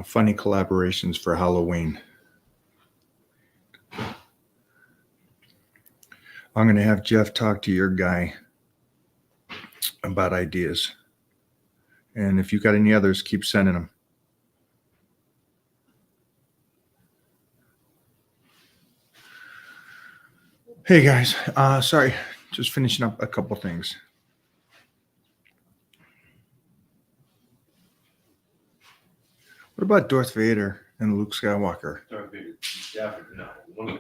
funny collaborations for Halloween. I'm going to have Jeff talk to your guy about ideas. And if you got any others, keep sending them. Hey guys, sorry, just finishing up a couple things. What about Darth Vader and Luke Skywalker? Darth Vader, definitely no.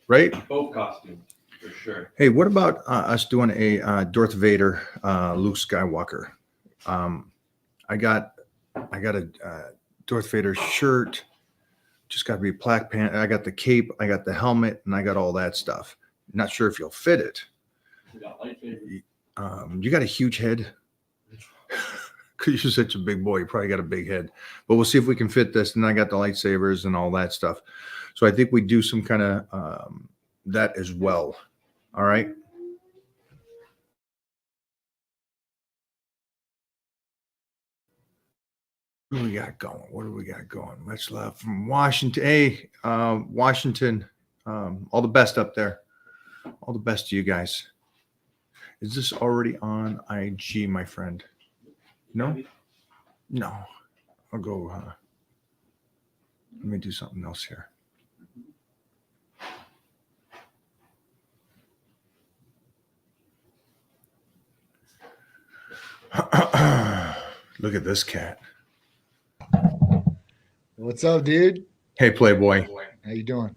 Right? Both costumes, for sure. Hey, what about us doing a Darth Vader, Luke Skywalker? I got a Darth Vader shirt. Just got to be black pants. I got the cape. I got the helmet, and I got all that stuff. Not sure if you'll fit it. We got lightsabers. You got a huge head. Because you're such a big boy, you probably got a big head. But we'll see if we can fit this. And I got the lightsabers and all that stuff. So I think we do some kind of that as well. All right. What do we got going? What do we got going? Much love from Washington. Hey, Washington. All the best up there. All the best to you guys. Is this already on IG, my friend? No? No. I'll go. Let me do something else here. Look at this cat. What's up, dude? Hey, Playboy. How you doing?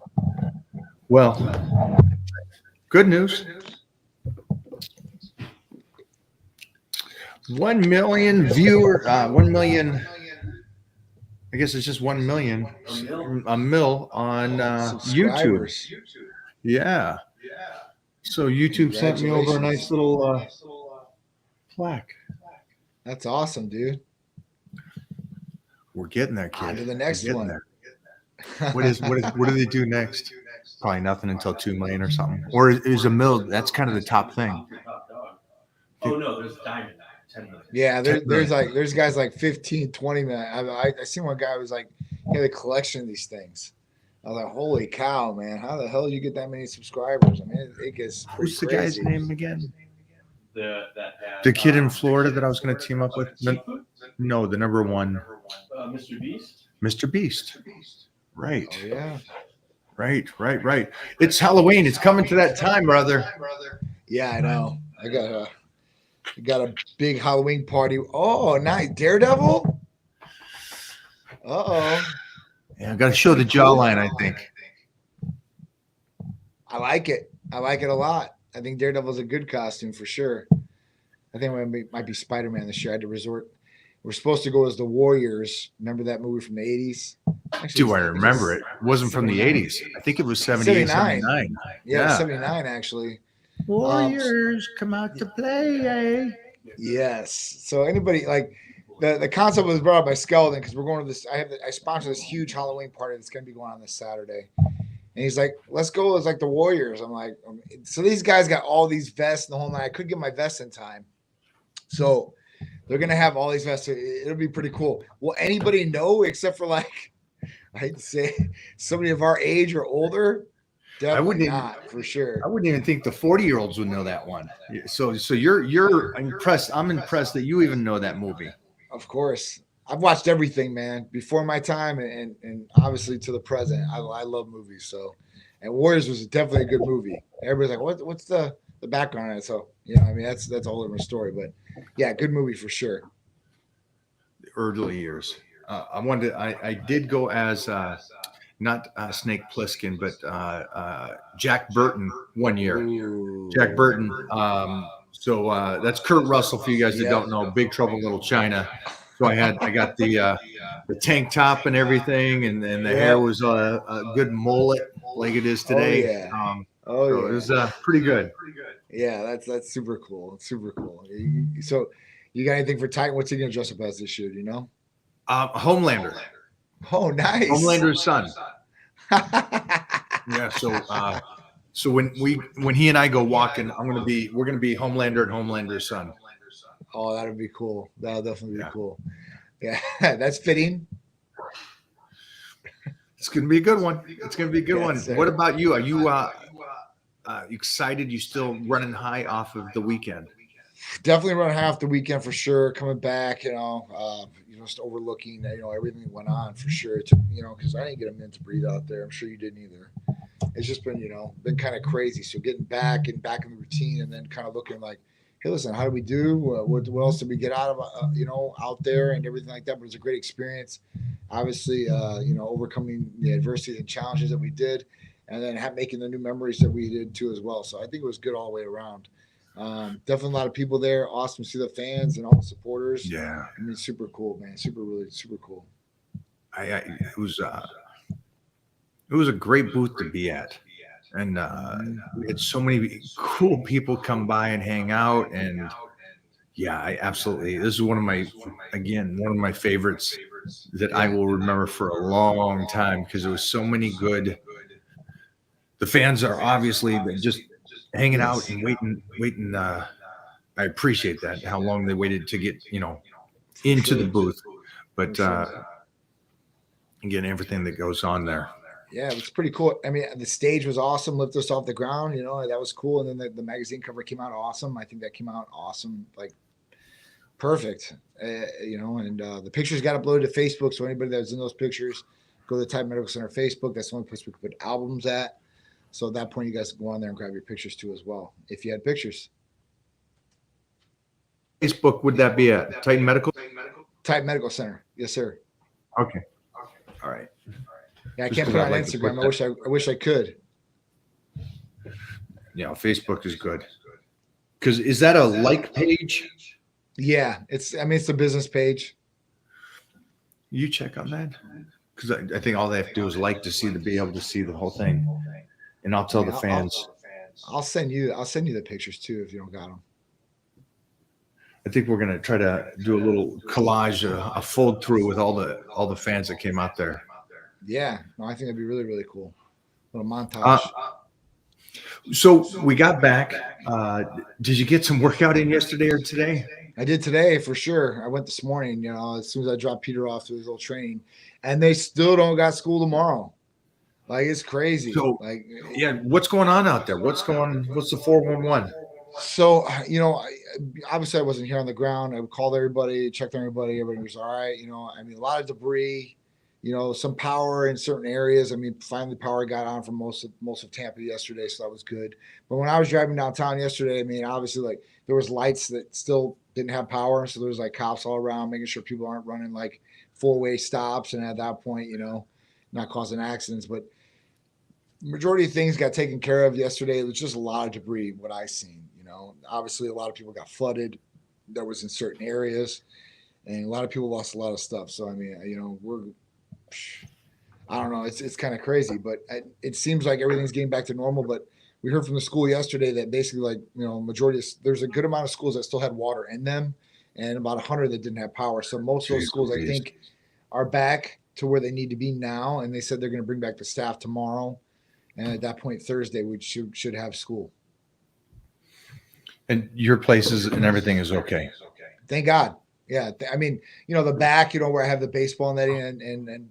Well, good news. 1 million viewer, 1 million. I guess it's just 1 million, a mil on YouTube. Yeah. So YouTube sent me over a nice little plaque. That's awesome, dude. We're getting there, kid. On to the next one. There. What do they do next? Probably nothing until 2 million or something. Or is a mil? That's kind of the top thing. Oh no, there's diamond. 10 million. Yeah, there's guys like 15, 20 million. I seen one guy who was like, he had a collection of these things. I was like, holy cow, man! How the hell do you get that many subscribers? I mean, it gets pretty Who's the crazy. guy's name again? The kid in Florida that I was going to team up with. No, the number one. Mr. Beast. Mr. Beast. Right. Oh, yeah. Right. It's Halloween. It's coming to that time, brother. Yeah, I know. I got a big Halloween party. Oh, nice. Daredevil? Uh-oh. Yeah, I got to show the jawline, I think. I like it. I like it a lot. I think Daredevil's a good costume for sure. I think it might be Spider-Man this year. I had to resort. We're supposed to go as the Warriors. Remember that movie from the 80s? Actually, Do I remember it? It wasn't from the 80s. I think it was 78, 79. Yeah, 79 actually. Warriors come out to play. Yes. So anybody like the concept was brought up by Skeleton because we're going to this. I sponsor this huge Halloween party that's going to be going on this Saturday. And he's like, let's go as like the Warriors. I'm like, so these guys got all these vests and the whole night. I couldn't get my vest in time. So they're going to have all these vests. It'll be pretty cool. Will anybody know except for like, I hate to say somebody of our age or older? Definitely not, for sure. I wouldn't even think the 40-year-olds would know that one. So you're impressed. I'm impressed that you even know that movie. Of course. I've watched everything, man, before my time and obviously to the present. I love movies. So, and Warriors was definitely a good movie. Everybody's like, what's the background on it? So, I mean, that's a whole different story. But yeah, good movie for sure. The early years. I did go as not Snake Plissken, but Jack Burton one year. Ooh. Jack Burton. So that's Kurt Russell for you guys that don't know. Big Trouble in Little China. So I got the tank top and everything, and the hair was a good mullet like it is today. So it was pretty good. Yeah, that's super cool. It's super cool. So you got anything for Titan? What's he gonna dress up as this year? Do you know? Homelander. Oh, nice. Homelander's son. Yeah. So when he and I go walking, we're gonna be Homelander and Homelander's son. Oh, that'll be cool. That'll definitely be cool. Yeah, that's fitting. It's going to be a good one. It's going to be a good Yes, one. sir. What about you? Are you excited? You still running high off of the weekend? Definitely run half the weekend for sure. Coming back, just overlooking, everything that went on for sure. It took, because I didn't get a minute to breathe out there. I'm sure you didn't either. It's just been, been kind of crazy. So getting back in the routine, and then kind of looking like, hey, listen, how do we do? What else did we get out of, out there and everything like that? But it was a great experience. Obviously, overcoming the adversities and challenges that we did, and then making the new memories that we did too as well. So I think it was good all the way around. Definitely a lot of people there. Awesome to see the fans and all the supporters. Yeah. I mean, super cool, man. Super cool. It was a great booth to be at. And we had so many cool people come by and hang out. And yeah, absolutely. This is one of my favorites that I will remember for a long time, because there was so many good. The fans are obviously just hanging out and waiting. I appreciate that, how long they waited to get, into the booth. But again, everything that goes on there. Yeah, it was pretty cool. I mean, the stage was awesome, lifted us off the ground, that was cool. And then the magazine cover came out awesome. I think that came out awesome, like perfect, and the pictures got uploaded to Facebook. So anybody that was in those pictures, go to the Titan Medical Center Facebook. That's the only place we could put albums at. So at that point, you guys can go on there and grab your pictures too as well, if you had pictures. Facebook, would that be at Titan Medical? Titan Medical Center. Yes, sir. Okay. All right. Yeah, I Just can't 'cause put it I'd on like to Instagram. put I wish I could. Yeah, Facebook is good. Because is that a like page? Yeah, it's the business page. You check on that? Because I think all they have to do is like to be able to see the whole thing. And I'll tell the fans. I'll send you the pictures too if you don't got them. I think we're gonna try to do a little collage, a fold through with all the fans that came out there. Yeah, no, I think that'd be really, really cool. A little montage. So we got back. Did you get some workout in yesterday or today? I did today for sure. I went this morning, as soon as I dropped Peter off to his little training, and they still don't got school tomorrow. Like, it's crazy. So, yeah, what's going on out there? What's the 411? So, obviously I wasn't here on the ground. I called everybody, checked on everybody. Everybody was all right. A lot of debris, some power in certain areas. I mean, finally power got on for most of Tampa yesterday, so that was good. But when I was driving downtown yesterday, I mean, obviously, like, there was lights that still didn't have power, so there was like cops all around making sure people aren't running like 4-way stops, and at that point, not causing accidents. But majority of things got taken care of yesterday. It was just a lot of debris, what I seen. Obviously a lot of people got flooded. That was in certain areas, and a lot of people lost a lot of stuff. So I mean, I don't know. It's kind of crazy, but it seems like everything's getting back to normal. But we heard from the school yesterday that basically, there's a good amount of schools that still had water in them, and about 100 that didn't have power. So most of those schools, I think, are back to where they need to be now. And they said they're going to bring back the staff tomorrow, and at that point Thursday we should have school. And your places and everything is okay. Thank God. Yeah. I mean, the back, where I have the baseball netting and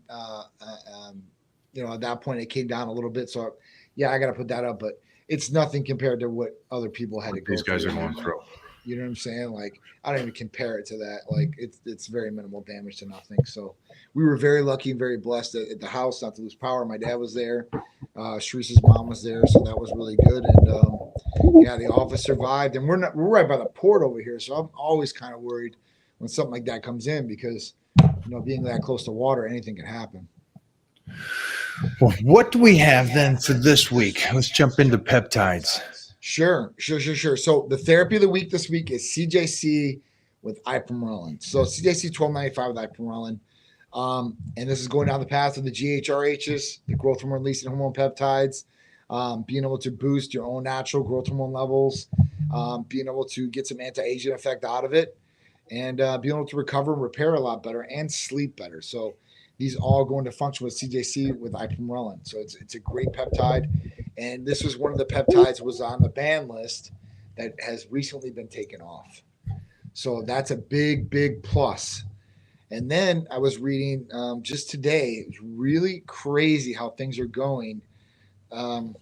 at that point it came down a little bit. So yeah, I got to put that up, but it's nothing compared to what other people had to go these guys through. are going through. You know what I'm saying? Like, I don't even compare it to that. Like, it's very minimal damage to nothing. So we were very lucky and very blessed at the house not to lose power. My dad was there. Sharice's mom was there. So that was really good. And yeah, the office survived. And we're right by the port over here. So I'm always kind of worried when something like that comes in because, being that close to water, anything can happen. Well, what do we have then for this week? Let's jump into peptides. Sure. So the therapy of the week this week is CJC with ipamorelin. So CJC 1295 with ipamorelin. And this is going down the path of the GHRHs, the growth hormone releasing hormone peptides, being able to boost your own natural growth hormone levels, being able to get some anti-aging effect out of it, and being able to recover and repair a lot better and sleep better. So these all go into function with CJC with ipamorelin. So it's a great peptide. And this was one of the peptides was on the ban list that has recently been taken off. So that's a big, big plus. And then I was reading just today. It's really crazy how things are going um,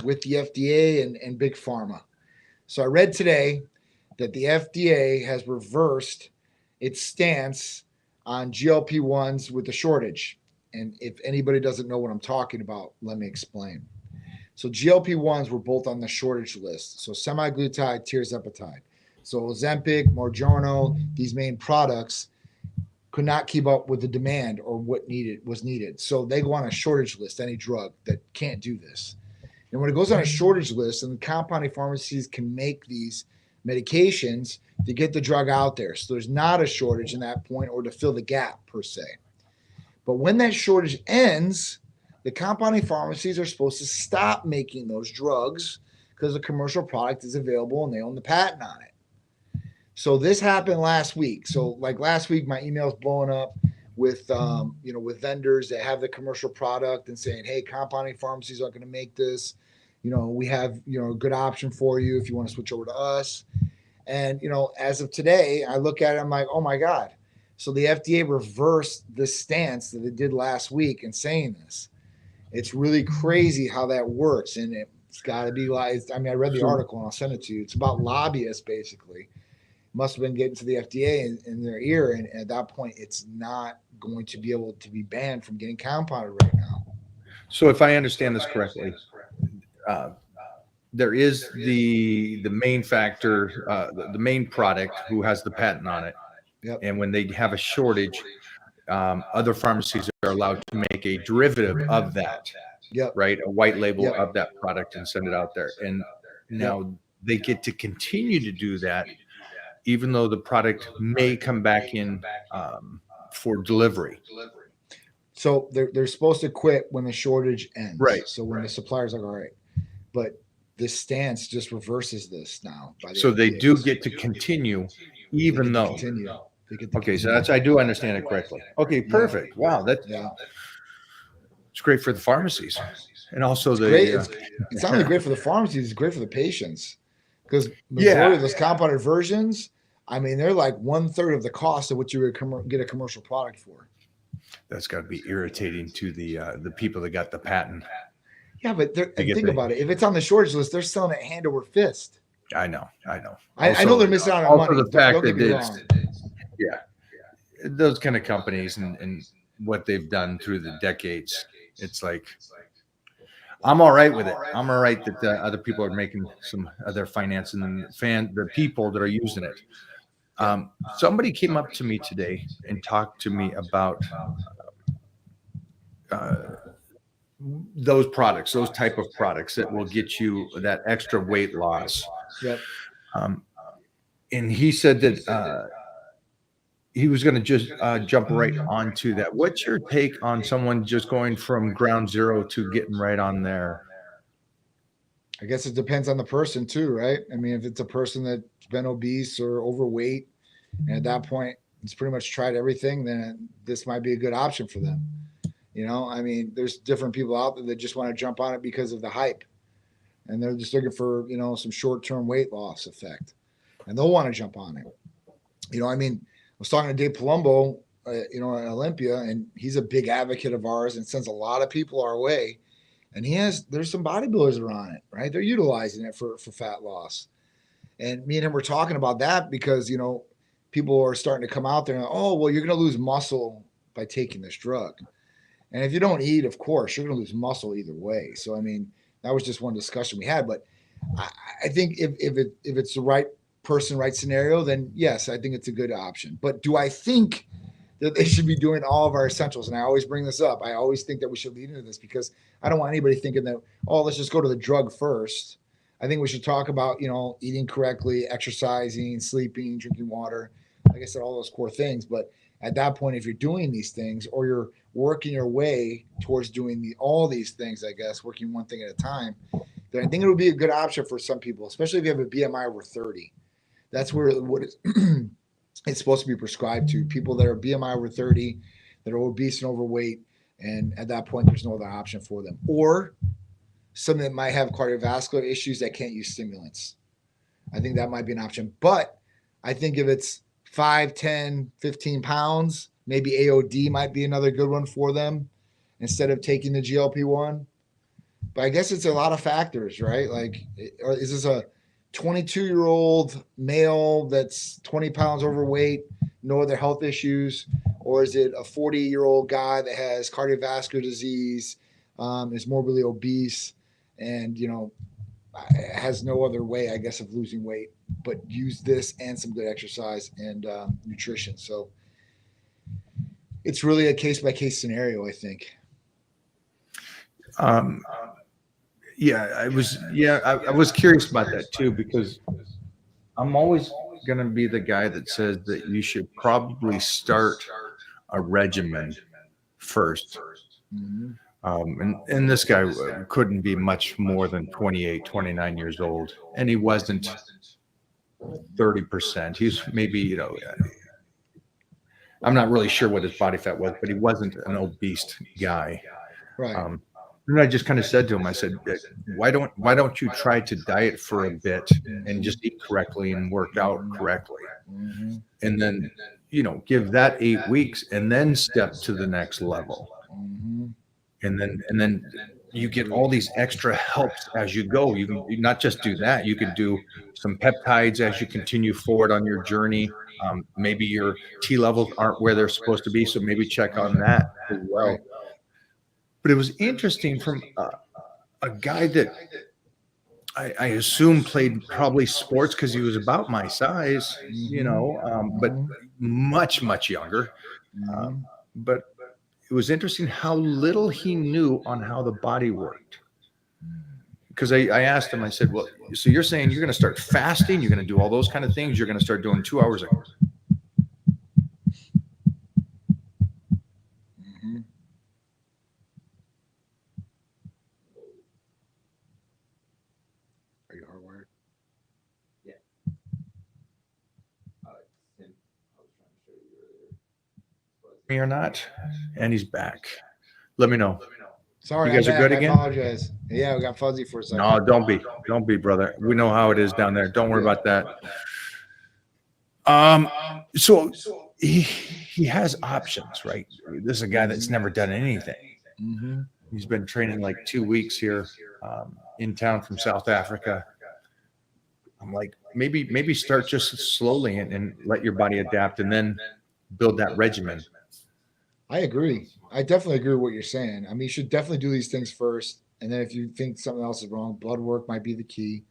with the FDA and big pharma. So I read today that the FDA has reversed its stance on GLP 1s with the shortage. And if anybody doesn't know what I'm talking about, let me explain. So GLP 1s were both on the shortage list. So semaglutide, tirzepatide. So Ozempic, Mounjaro, these main products could not keep up with the demand or what was needed. So they go on a shortage list, any drug that can't do this. And when it goes on a shortage list, and the compounding pharmacies can make these medications to get the drug out there. So there's not a shortage in that point or to fill the gap per se. But when that shortage ends, the compounding pharmacies are supposed to stop making those drugs because the commercial product is available and they own the patent on it. So this happened last week. So like last week, my email's blowing up with with vendors that have the commercial product and saying, hey, compounding pharmacies aren't going to make this. We have a good option for you if you want to switch over to us. And as of today, I look at it, I'm like, oh my God. So the FDA reversed the stance that it did last week in saying this. It's really crazy how that works. And it's got to be like, I mean, I read the article and I'll send it to you. It's about lobbyists, basically. Must have been getting to the FDA in their ear. And at that point, it's not going to be able to be banned from getting compounded right now. So if I understand this correctly, there is the main factor, the main product who has the patent on it. Yep. And when they have a shortage, other pharmacies are allowed to make a derivative of that. Yep. Right, a white label of that product and send it out there. And now they get to continue to do that, even though the product may come back in for delivery. So they're supposed to quit when the shortage ends. Right. So when the supplier's like, all right, but this stance just reverses this now. So they do get to continue, even though. Continue. Okay, so I do understand it correctly. Okay, perfect. Wow, it's great for the pharmacies, and also it's not only great for the pharmacies; it's great for the patients because majority of those compounded versions, I mean, they're like 1/3 of the cost of what you would get a commercial product for. That's got to be irritating to the people that got the patent. Yeah, but think about it. If it's on the shortage list, they're selling it hand over fist. I know. I know they're missing out on money. The fact that those kind of companies and what they've done through the decades, it's like, I'm all right with it. I'm all right that other people are making some other financing and the people that are using it. Somebody came up to me today and talked to me about those products, those type of products that will get you that extra weight loss. Yep. And he said that he was going to just jump right onto that. What's your take on someone just going from ground zero to getting right on there? I guess it depends on the person too, right? I mean, if it's a person that's been obese or overweight, and at that point it's pretty much tried everything, then this might be a good option for them. I mean, there's different people out there that just want to jump on it because of the hype, and they're just looking for some short-term weight loss effect, and they'll want to jump on it. I mean, I was talking to Dave Palumbo, at Olympia, and he's a big advocate of ours and sends a lot of people our way. And there's some bodybuilders that are on it, right? They're utilizing it for fat loss. And me and him were talking about that because, people are starting to come out there and, oh, well, you're going to lose muscle by taking this drug. And if you don't eat, of course, you're going to lose muscle either way. So, I mean, that was just one discussion we had. But I think if it's the right person, right scenario, then yes, I think it's a good option. But do I think that they should be doing all of our essentials? And I always bring this up. I always think that we should lead into this because I don't want anybody thinking that, oh, let's just go to the drug first. I think we should talk about, eating correctly, exercising, sleeping, drinking water. Like I said, all those core things. But at that point, if you're doing these things or you're working your way towards doing all these things, I guess, working one thing at a time, then I think it would be a good option for some people, especially if you have a BMI over 30. That's where it's supposed to be prescribed to people that are BMI over 30, that are obese and overweight. And at that point, there's no other option for them. Or some that might have cardiovascular issues that can't use stimulants. I think that might be an option. But I think if it's 5, 10, 15 pounds. Maybe AOD might be another good one for them instead of taking the GLP-1. But I guess it's a lot of factors, right? Like, or is this a 22-year-old male that's 20 pounds overweight, no other health issues? Or is it a 40-year-old guy that has cardiovascular disease, is morbidly obese, and, has no other way, I guess, of losing weight, but use this and some good exercise and nutrition. So it's really a case-by-case scenario, I think. I was curious about that too, because I'm always going to be the guy that says that you should probably start a regimen first. Mm-hmm. And this guy couldn't be much more than 28, 29 years old. And he wasn't 30%. He's maybe, I'm not really sure what his body fat was, but he wasn't an obese guy. Right. And I just kind of said to him, I said, why don't you try to diet for a bit and just eat correctly and work out correctly? Mm-hmm. And then, give that 8 weeks and then step to the next level. Mm-hmm. And then you get all these extra helps as you go. You can not just do that. You could do some peptides as you continue forward on your journey. Maybe your T levels aren't where they're supposed to be, so maybe check on that as well. Right. But it was interesting from a guy that I assume played probably sports because he was about my size, but much, much younger. But it was interesting how little he knew on how the body worked. Because I asked him, I said, well, so you're saying you're going to start fasting, you're going to do all those kind of things, you're going to start doing 2 hours a Are you hardwired? Yeah. Tim, I was trying to show you earlier. me or not? And he's back. Let me know. Sorry, You guys are good again? I apologize. Yeah, we got fuzzy for a second. No, don't be, brother. We know how it is down there. Don't worry about that. So he has options, right? This is a guy that's never done anything. Mm-hmm. He's been training like 2 weeks here in town from South Africa. I'm like, maybe start just slowly and let your body adapt, and then build that regimen. I agree. I definitely agree with what you're saying. I mean, you should definitely do these things first. And then if you think something else is wrong, blood work might be the key.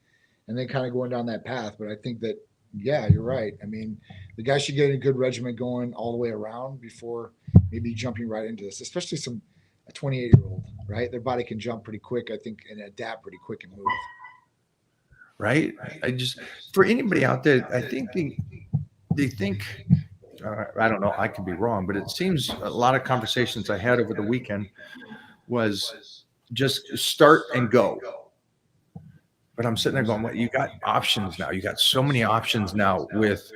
And then kind of going down that path. But I think that, yeah, you're right. I mean, the guy should get a good regimen going all the way around before maybe jumping right into this, especially a 28-year-old, right? Their body can jump pretty quick, I think, and adapt pretty quick and move. Right? I just, for anybody out there, I think they think, I don't know, I could be wrong, but it seems a lot of conversations I had over the weekend was just start and go. But I'm sitting there going, well, you got options now. You got so many options now with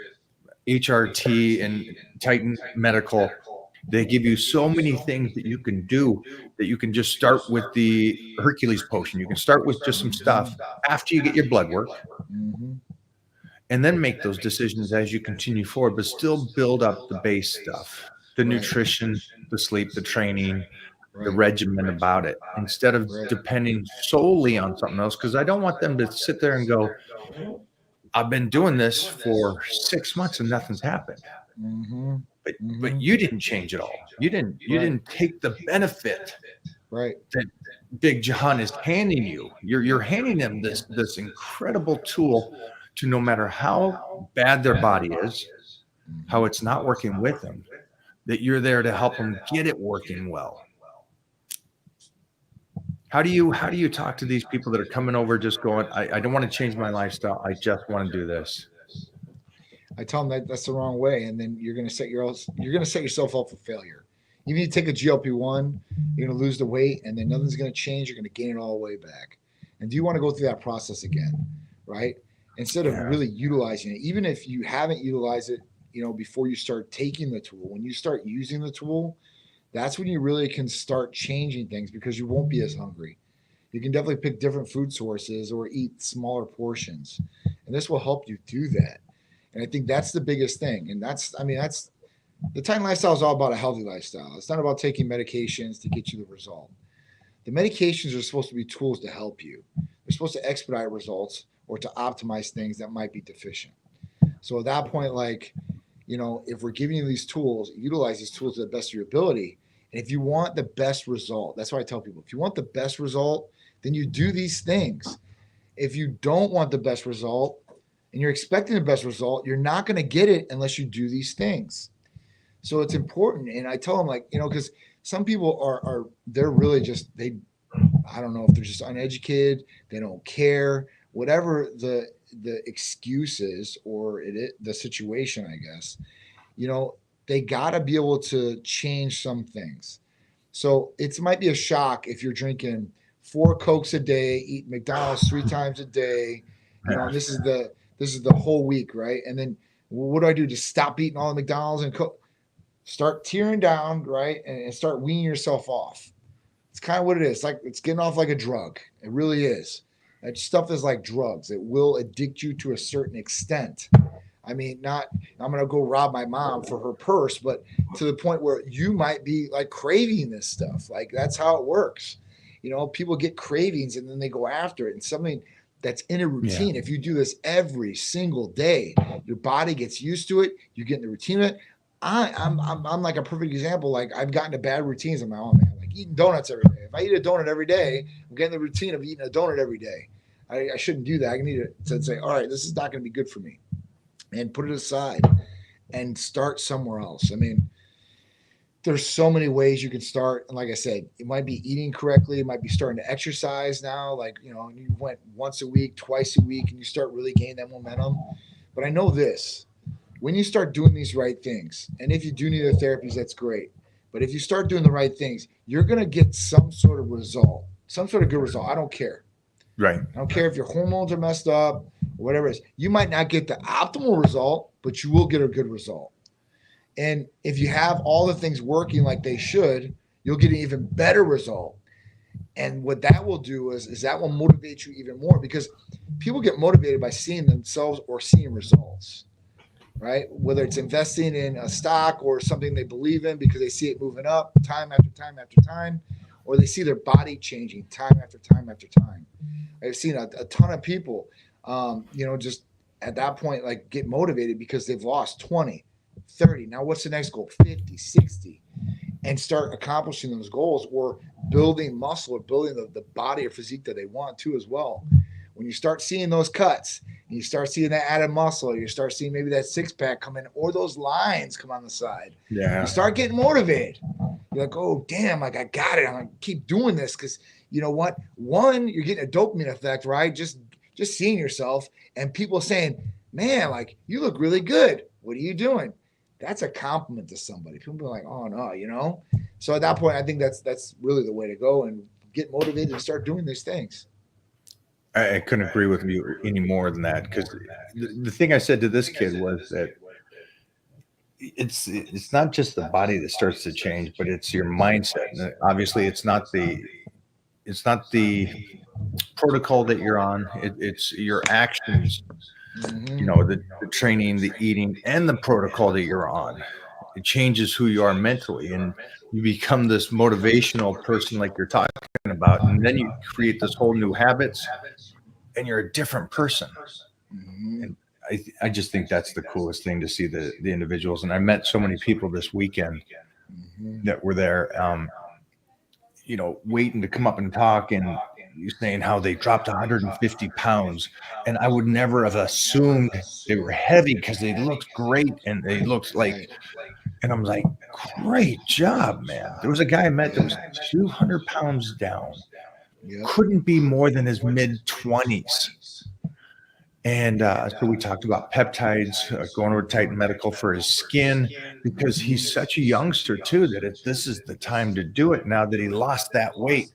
HRT and Titan Medical. They give you so many things that you can do, that you can just start with the Hercules potion. You can start with just some stuff after you get your blood work. Mm-hmm. And then make those decisions as you continue forward, but still build up the base stuff, the nutrition, the sleep, the training, the regimen about it, instead of depending solely on something else. Because I don't want them to sit there and go, I've been doing this for 6 months and nothing's happened. Mm-hmm. But you didn't change it all. You didn't take the benefit that Big John is handing you. You're handing them this incredible tool to, no matter how bad their body is, how it's not working with them, that you're there to help them get it working well. How do you talk to these people that are coming over just going, I don't want to change my lifestyle, I just want to do this? I tell them that's the wrong way, and then you're going to set yourself up for failure. Even if you take a GLP-1, you're going to lose the weight, and then nothing's going to change. You're going to gain it all the way back. And do you want to go through that process again, right? Instead of really utilizing it, even if you haven't utilized it, before you start taking the tool, when you start using the tool, that's when you really can start changing things, because you won't be as hungry. You can definitely pick different food sources or eat smaller portions, and this will help you do that. And I think that's the biggest thing. And that's the Titan lifestyle is all about a healthy lifestyle. It's not about taking medications to get you the result. The medications are supposed to be tools to help you. They're supposed to expedite results or to optimize things that might be deficient. So at that point, like, if we're giving you these tools, utilize these tools to the best of your ability. And if you want the best result, that's why I tell people, if you want the best result, then you do these things. If you don't want the best result and you're expecting the best result, you're not going to get it unless you do these things. So it's important. And I tell them, like, because some people they're really just, I don't know if they're just uneducated, they don't care, whatever the excuse is, or the situation, I guess, they got to be able to change some things. So it might be a shock if you're drinking 4 Cokes a day, eat McDonald's 3 times a day, this is the whole week, right? And then what do I do? Just stop eating all the McDonald's and Coke? Start tearing down, right? And start weaning yourself off. It's kind of what it is. Like, it's getting off like a drug. It really is. That stuff is like drugs. It will addict you to a certain extent. I mean, I'm going to go rob my mom for her purse, but to the point where you might be like craving this stuff. Like, that's how it works. People get cravings and then they go after it. And something that's in a routine. Yeah. If you do this every single day, your body gets used to it. You get in the routine of it. I'm like a perfect example. Like, I've gotten to bad routines on my own, man. Like eating donuts every day. If I eat a donut every day, I'm getting the routine of eating a donut every day. I shouldn't do that. I need to say, all right, this is not going to be good for me, and put it aside and start somewhere else. I mean, there's so many ways you can start. And like I said, it might be eating correctly. It might be starting to exercise now. Like, you went once a week, twice a week, and you start really gaining that momentum. But I know this. When you start doing these right things, and if you do need the therapies, that's great. But if you start doing the right things, you're going to get some sort of result, some sort of good result. I don't care. Right. I don't care if your hormones are messed up or whatever it is. You might not get the optimal result, but you will get a good result. And if you have all the things working like they should, you'll get an even better result. And what that will do is that will motivate you even more, because people get motivated by seeing themselves or seeing results. Right? Whether it's investing in a stock or something they believe in because they see it moving up time after time after time, or they see their body changing time after time after time. I've seen a ton of people, just at that point, like, get motivated because they've lost 20, 30. Now what's the next goal? 50, 60, and start accomplishing those goals, or building muscle, or building the body or physique that they want to as well. When you start seeing those cuts, and you start seeing that added muscle, you start seeing maybe that 6-pack come in, or those lines come on the side. Yeah. You start getting motivated. You're like, oh, damn, like, I got it. I'm going to keep doing this because, you know what? One, you're getting a dopamine effect, right? Just seeing yourself and people saying, man, like, you look really good. What are you doing? That's a compliment to somebody. People are like, oh, no, So at that point, I think that's really the way to go, and get motivated and start doing these things. I couldn't agree with you any more than that, because the thing I said to this kid was that it's not just the body that starts to change, but it's your mindset. And obviously, it's not the protocol that you're on. It's your actions. Mm-hmm. The training, the eating, and the protocol that you're on. It changes who you are mentally, and you become this motivational person like you're talking about, and then you create this whole new habits, and you're a different person. Mm-hmm. And I just think that's the coolest thing, to see the individuals. And I met so many people this weekend Mm-hmm. that were there, waiting to come up and talk, and saying how they dropped 150 pounds. And I would never have assumed they were heavy, because they looked great, and they looked like, and I'm like, great job, man. There was a guy I met that was 200 pounds down. Yep. Couldn't be more than his mid-20s. And so we talked about peptides, going over to Titan Medical for his skin, because he's such a youngster too, that this is the time to do it now that he lost that weight.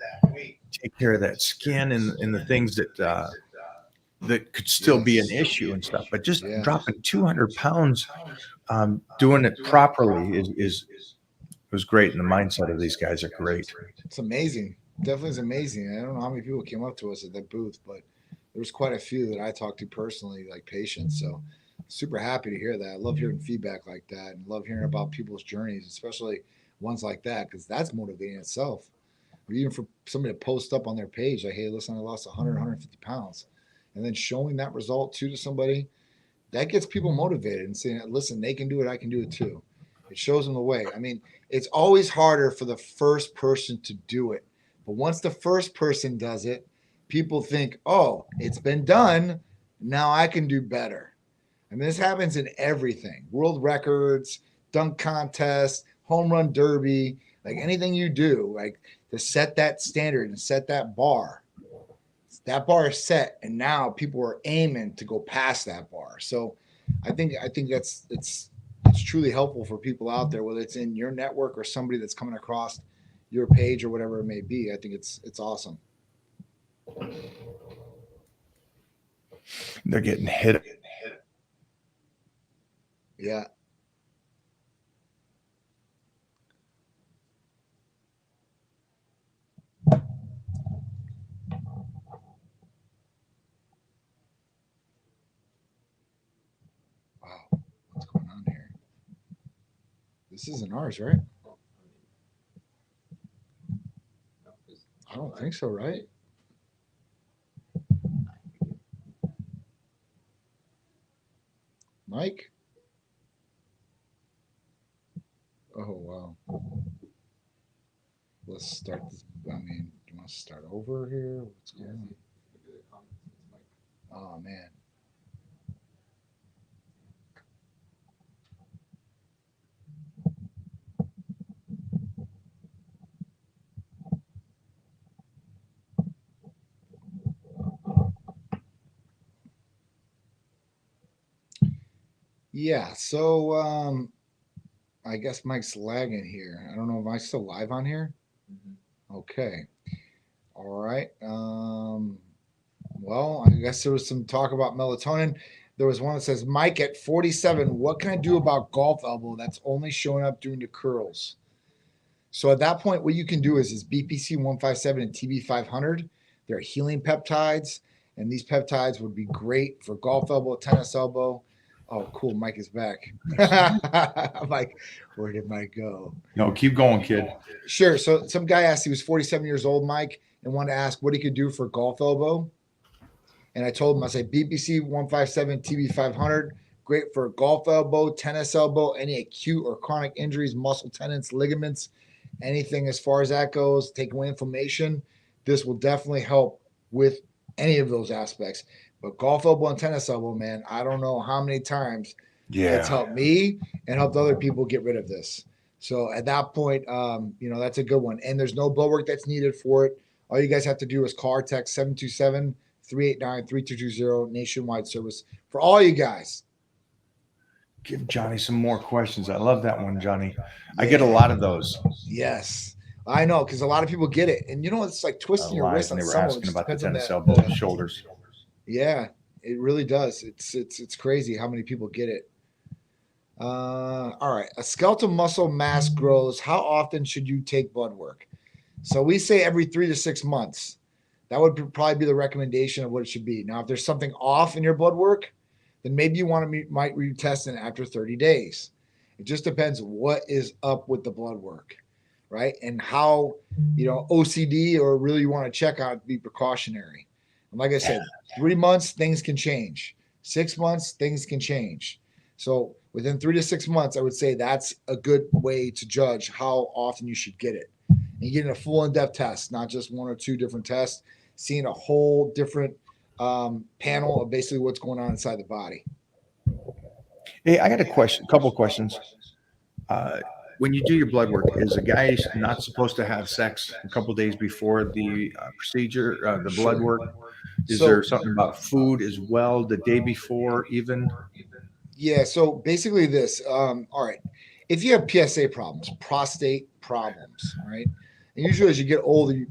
Take care of that skin and the things that could still be an issue and stuff. But just dropping 200 pounds, doing it properly was great. And the mindset of these guys are great. It's amazing. Definitely is amazing. I don't know how many people came up to us at that booth, but there was quite a few that I talked to personally, like patients. So Super happy to hear that. I love hearing feedback like that and love hearing about people's journeys, especially ones like that, because that's motivating itself. Or even for somebody to post up on their page, like, hey, listen, I lost 100, 150 pounds. And then showing that result too to somebody, that gets people motivated and saying, listen, they can do it, I can do it too. It shows them the way. I mean, it's always harder for the first person to do it. But once the first person does it, people think, oh, it's been done. Now I can do better. I mean, this happens in everything, world records, dunk contests, home run derby, like anything you do, like to set that standard and set that bar. That bar is set, and now people are aiming to go past that bar. So I think it's truly helpful for people out there, whether it's in your network or somebody that's coming across your page or whatever it may be. I think it's awesome. They're getting hit. Yeah. Wow. What's going on here? This isn't ours, right? I don't think so, right? Mike? Oh, wow. Let's start this. I mean, do you want to start over here? What's going on? Oh, man. Yeah, so I guess Mike's lagging here. I don't know. Am I still live on here? Okay. All right. Well, I guess there was some talk about melatonin. There was one that says, Mike, at 47, what can I do about golf elbow that's only showing up during the curls? So at that point, what you can do is BPC 157 and TB 500. They're healing peptides, and these peptides would be great for golf elbow, tennis elbow. Oh, cool. Mike is back. I'm like, where did Mike go? No, keep going, kid. Sure. So some guy asked, he was 47 years old, Mike, and wanted to ask what he could do for golf elbow. And I told him, I said, BPC 157, TB 500, great for golf elbow, tennis elbow, any acute or chronic injuries, muscle tendons, ligaments, anything as far as that goes, take away inflammation. This will definitely help with any of those aspects. But golf elbow and tennis elbow, man, I don't know how many times it's helped me and helped other people get rid of this. So at that point, that's a good one. And there's no blood work that's needed for it. All you guys have to do is call or text 727-389-3220, nationwide service for all you guys. Give Johnny some more questions. I love that one, Johnny. I get a lot of those. Yes. I know, because a lot of people get it. And it's like twisting your wrist on they were someone. asking about the tennis elbow and shoulders. Yeah, it really does. It's crazy how many people get it. All right. A skeletal muscle mass grows. How often should you take blood work? So we say every 3 to 6 months. That would probably be the recommendation of what it should be. Now, if there's something off in your blood work, then maybe you might retest it after 30 days. It just depends what is up with the blood work, right? And how, OCD or really you want to check on it, be precautionary. And like I said, 3 months, things can change. 6 months, things can change. So within 3 to 6 months, I would say that's a good way to judge how often you should get it. And you get a full in-depth test, not just 1 or 2 different tests, seeing a whole different panel of basically what's going on inside the body. Hey, I got a couple of questions. When you do your blood work, is a guy not supposed to have sex a couple of days before the procedure, the blood work? Is there something about food as well the day before even? Yeah, so basically this, all right, if you have PSA problems, prostate problems, right? And usually as you get older,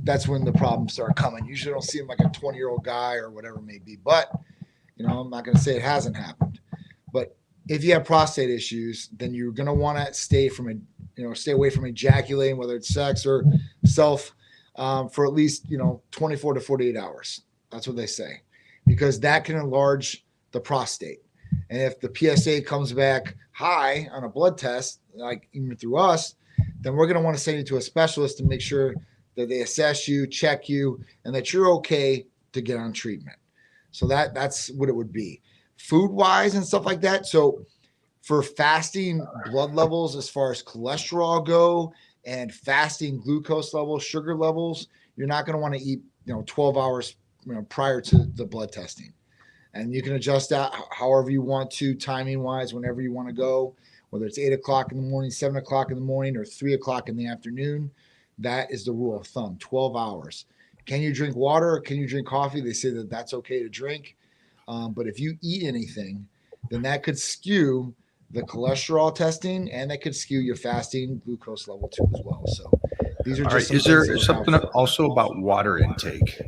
that's when the problems start coming. Usually don't see them like a 20-year-old guy or whatever it may be. But, I'm not going to say it hasn't happened. But if you have prostate issues, then you're going to want to stay away from ejaculating, whether it's sex or self, for at least, 24 to 48 hours. That's what they say, because that can enlarge the prostate. And if the PSA comes back high on a blood test, like even through us, then we're going to want to send you to a specialist to make sure that they assess you, check you, and that you're okay to get on treatment. So that's what it would be. Food wise and stuff like that. So for fasting blood levels, as far as cholesterol go, and fasting glucose levels, sugar levels, you're not going to want to eat, 12 hours, prior to the blood testing. And you can adjust that however you want to, timing wise, whenever you want to go, whether it's 8 o'clock in the morning, 7 o'clock in the morning, or 3 o'clock in the afternoon. That is the rule of thumb, 12 hours. Can you drink water or can you drink coffee? They say that that's okay to drink. But if you eat anything, then that could skew the cholesterol testing, and that could skew your fasting glucose level too as well. So these are All just right. Is there something also about water intake?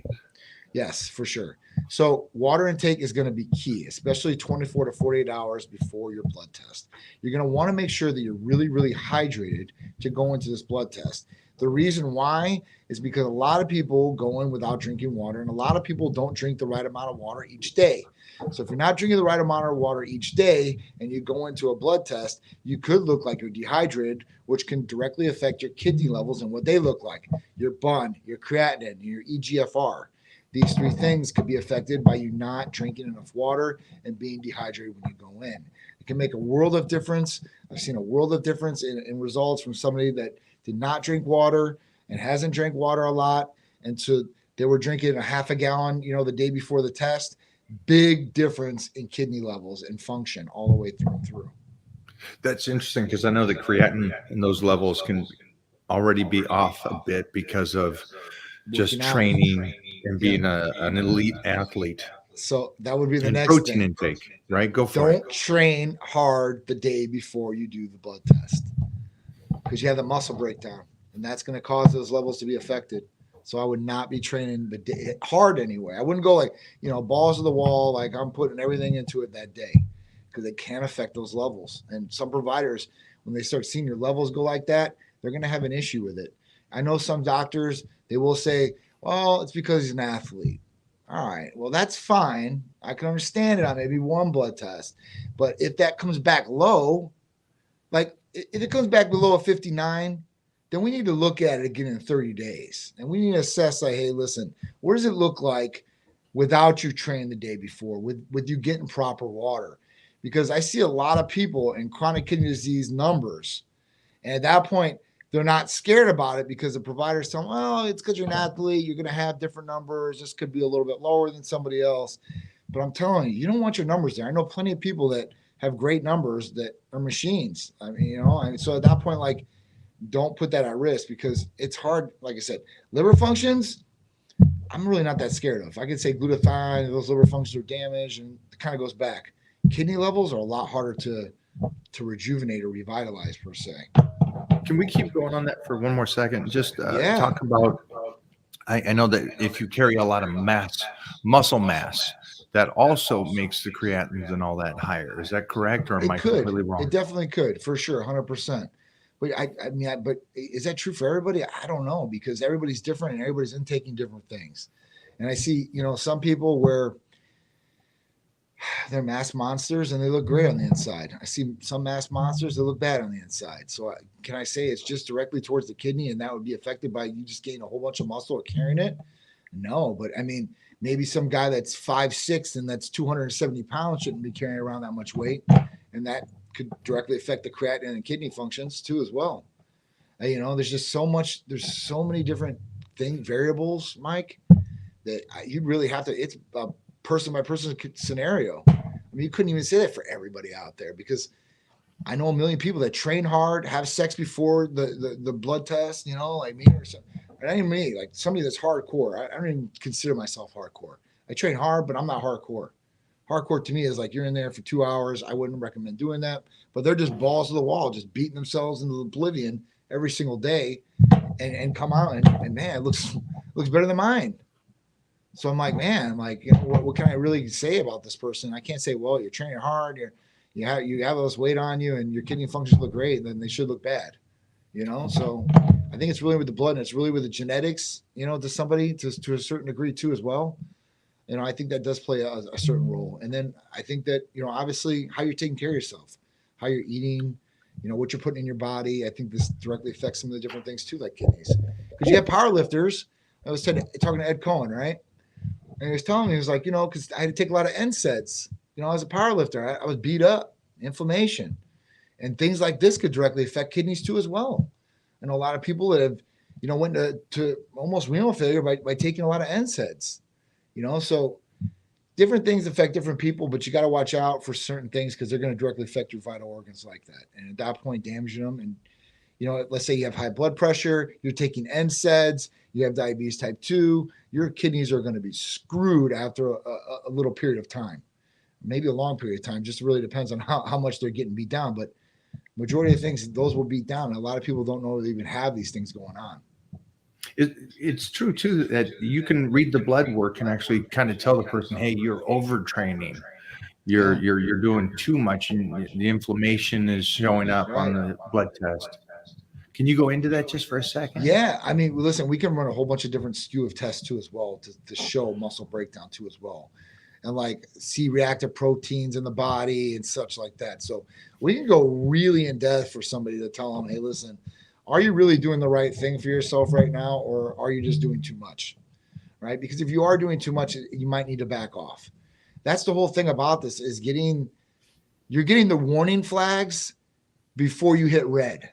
Yes, for sure. So water intake is going to be key, especially 24 to 48 hours before your blood test. You're going to want to make sure that you're really, really hydrated to go into this blood test. The reason why is because a lot of people go in without drinking water, and a lot of people don't drink the right amount of water each day. So if you're not drinking the right amount of water each day and you go into a blood test, you could look like you're dehydrated, which can directly affect your kidney levels and what they look like, your BUN, your creatinine, your EGFR. These three things could be affected by you not drinking enough water and being dehydrated when you go in. It can make a world of difference. I've seen a world of difference in results from somebody that did not drink water and hasn't drank water a lot. And so they were drinking a half a gallon, the day before the test. Big difference in kidney levels and function all the way through and through. That's interesting because I know the creatinine in those levels can already be off a bit because of just training and being an elite athlete. So that would be the and next protein thing. Intake, right? Go for it. Don't train hard the day before you do the blood test because you have the muscle breakdown, and that's going to cause those levels to be affected. So I would not be training the day hard anyway. I wouldn't go like, balls to the wall, like I'm putting everything into it that day, because it can affect those levels. And some providers, when they start seeing your levels go like that, they're going to have an issue with it. I know some doctors, they will say, well, it's because he's an athlete. All right, well, that's fine. I can understand it on maybe one blood test. But if that comes back low, like if it comes back below a 59, then we need to look at it again in 30 days. And we need to assess, like, hey, listen, what does it look like without you training the day before, with you getting proper water? Because I see a lot of people in chronic kidney disease numbers. And at that point, they're not scared about it because the providers tell them, well, it's because you're an athlete. You're going to have different numbers. This could be a little bit lower than somebody else. But I'm telling you, you don't want your numbers there. I know plenty of people that have great numbers that are machines. I mean, and so at that point, like, don't put that at risk because it's hard. Like I said, liver functions, I'm really not that scared of. I could say glutathione, those liver functions are damaged and it kind of goes back. Kidney levels are a lot harder to rejuvenate or revitalize per se. Can we keep going on that for one more second? Just talk about, I know that if you carry a lot of muscle mass, that also makes the creatinines and all that higher. Is that correct? Or am I completely wrong? It definitely could, for sure, 100%. But but is that true for everybody? I don't know, because everybody's different and everybody's intaking different things. And I see, some people where they're mass monsters and they look great on the inside. I see some mass monsters that look bad on the inside. So can I say it's just directly towards the kidney and that would be affected by you just gaining a whole bunch of muscle or carrying it? No, but I mean, maybe some guy that's 5'6" and that's 270 pounds shouldn't be carrying around that much weight. And that could directly affect the creatinine and kidney functions too as well. There's just there's so many different variables, Mike, that you really have to, it's a person by person scenario. I mean, you couldn't even say that for everybody out there, because I know a million people that train hard, have sex before the blood test, like me or something. Not even me, like somebody that's hardcore. I don't even consider myself hardcore. I train hard, but I'm not hardcore. Hardcore to me is like you're in there for 2 hours. I wouldn't recommend doing that, but they're just balls to the wall, just beating themselves into oblivion every single day and come out and man, it looks better than mine. So I'm like, man, what can I really say about this person? I can't say, well, you're training hard, you have all this weight on you and your kidney functions look great, and then they should look bad. So I think it's really with the blood and it's really with the genetics, to somebody to a certain degree too as well. I think that does play a certain role. And then I think that, obviously how you're taking care of yourself, how you're eating, what you're putting in your body. I think this directly affects some of the different things too, like kidneys. Because you have power lifters. I was talking to Ed Cohen, right? And he was telling me, he was like, because I had to take a lot of NSAIDs. As a power lifter, I was beat up, inflammation. And things like this could directly affect kidneys too as well. And a lot of people that have, went to almost renal failure by taking a lot of NSAIDs. So different things affect different people, but you got to watch out for certain things because they're going to directly affect your vital organs like that. And at that point, damaging them. And, let's say you have high blood pressure, you're taking NSAIDs, you have diabetes type 2, your kidneys are going to be screwed after a little period of time, maybe a long period of time. Just really depends on how much they're getting beat down. But majority of things, those will beat down. And a lot of people don't know they even have these things going on. It's true too that you can read the blood work and actually kind of tell the person, hey, you're overtraining, you're doing too much, and the inflammation is showing up on the blood test. Can you go into that just for a second? Yeah, I mean, listen, we can run a whole bunch of different SKU of tests too as well to show muscle breakdown too as well, and like see reactive proteins in the body and such like that. So we can go really in depth for somebody to tell them, hey, listen, are you really doing the right thing for yourself right now, or are you just doing too much, right? Because if you are doing too much, you might need to back off. That's the whole thing about this is you're getting the warning flags before you hit red.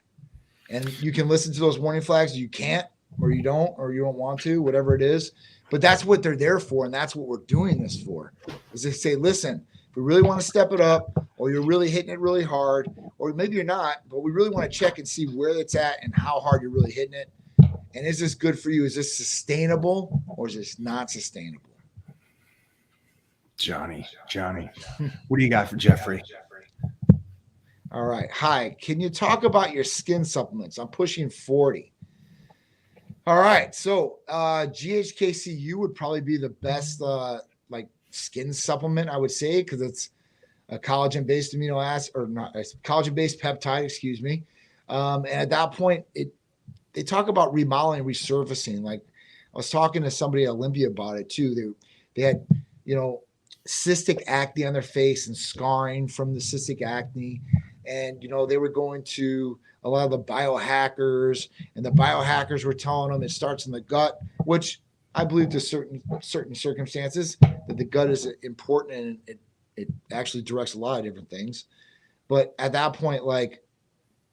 And you can listen to those warning flags. You can't, or you don't want to, whatever it is. But that's what they're there for. And that's what we're doing this for, is they say, listen, if we really want to step it up, or you're really hitting it really hard, or maybe you're not, but we really want to check and see where it's at and how hard you're really hitting it. And is this good for you? Is this sustainable, or is this not sustainable? Johnny, what do you got for Jeffrey? All right. Hi. Can you talk about your skin supplements? I'm pushing 40. All right. So GHKCU would probably be the best skin supplement, I would say, because it's a collagen-based amino acid, or not, collagen-based peptide, excuse me. And at that point, they talk about remodeling, resurfacing. Like I was talking to somebody at Olympia about it too. They had, cystic acne on their face and scarring from the cystic acne. And, they were going to a lot of the biohackers, and the biohackers were telling them it starts in the gut, which I believe to certain circumstances that the gut is important, and it actually directs a lot of different things. But at that point, like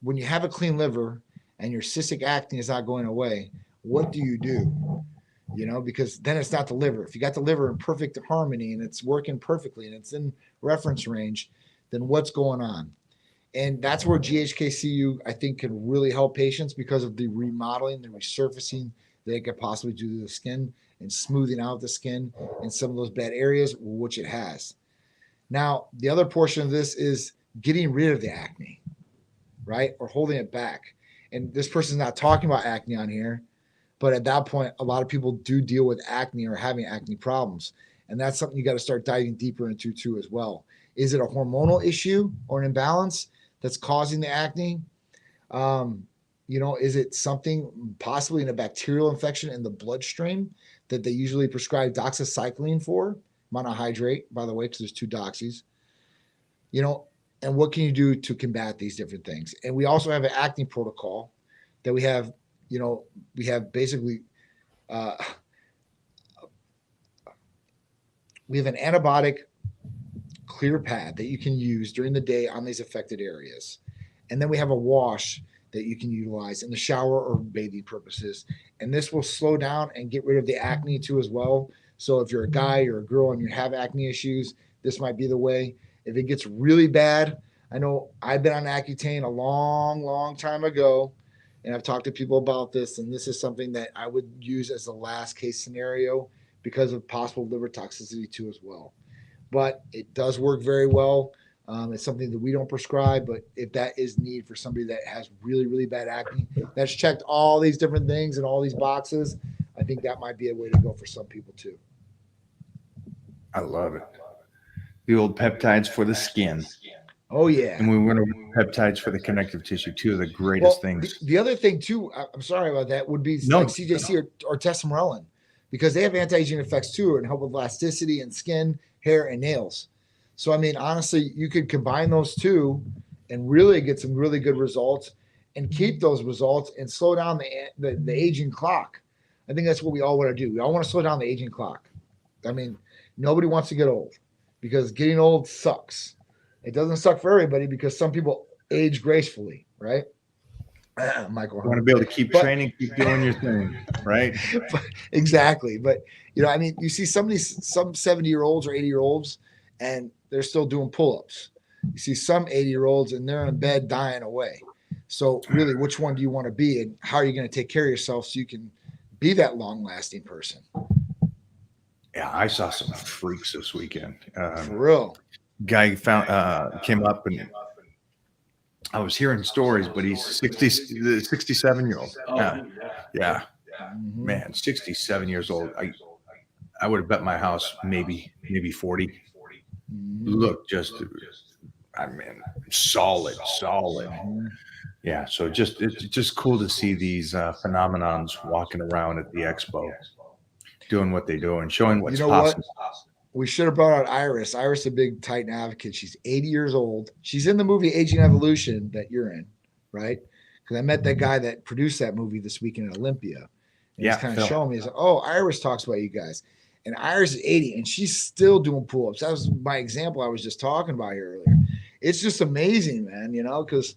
when you have a clean liver and your cystic acne is not going away, what do you do? Because then it's not the liver. If you got the liver in perfect harmony and it's working perfectly and it's in reference range, then what's going on? And that's where GHKCU, I think, can really help patients because of the remodeling, the resurfacing that it could possibly do to the skin and smoothing out the skin in some of those bad areas, which it has. Now, the other portion of this is getting rid of the acne, right? Or holding it back. And this person's not talking about acne on here, but at that point, a lot of people do deal with acne or having acne problems. And that's something you got to start diving deeper into too as well. Is it a hormonal issue or an imbalance that's causing the acne? Is it something possibly in a bacterial infection in the bloodstream that they usually prescribe doxycycline for? Monohydrate, by the way, because there's 2 doxys. And what can you do to combat these different things? And we also have an acne protocol that we have. We have basically we have an antibiotic clear pad that you can use during the day on these affected areas. And then we have a wash that you can utilize in the shower or bathing purposes. And this will slow down and get rid of the acne too as well. So if you're a guy or a girl and you have acne issues, this might be the way. If it gets really bad, I know I've been on Accutane a long, long time ago, and I've talked to people about this, and this is something that I would use as the last case scenario because of possible liver toxicity too as well. But it does work very well. It's something that we don't prescribe, but if that is need for somebody that has really, really bad acne, that's checked all these different things and all these boxes, I think that might be a way to go for some people too. I love it. The old peptides for the skin. Oh, yeah. And we went over peptides for the connective tissue, 2 of the greatest things. The other thing too, I'm sorry about that, would be like CJC or tesamorelin. because they have anti-aging effects too and help with elasticity and skin, hair, and nails. So, I mean, honestly, you could combine those two and really get some really good results and keep those results and slow down the aging clock. I think that's what we all want to do. We all want to slow down the aging clock. I mean, nobody wants to get old because getting old sucks. It doesn't suck for everybody because some people age gracefully, right? Michael, You want to be able to keep training, keep doing your thing, right? Exactly. But I mean, you see some 70-year-olds or 80-year-olds, and they're still doing pull-ups. You see some 80-year-olds, and they're in bed dying away. So really, which one do you want to be, and how are you going to take care of yourself so you can be that long-lasting person? Yeah, I saw some freaks this weekend. For real. Guy came up, and I was hearing stories, but he's 67-year-old. Yeah. Mm-hmm. Man, 67 years old. I would have bet my house maybe 40. Mm-hmm. Look, I mean, solid. Mm-hmm. Yeah, so it's just cool to see these phenomenons walking around at the expo, doing what they do and showing what's possible. We should have brought out Iris. Iris is a big Titan advocate. She's 80 years old. She's in the movie Aging Evolution that you're in, right? Because I met that guy that produced that movie this weekend at Olympia. And he's kind of showing me, he's like, oh, Iris talks about you guys. And Iris is 80, and she's still doing pull-ups. That was my example I was just talking about here earlier. It's just amazing, man, because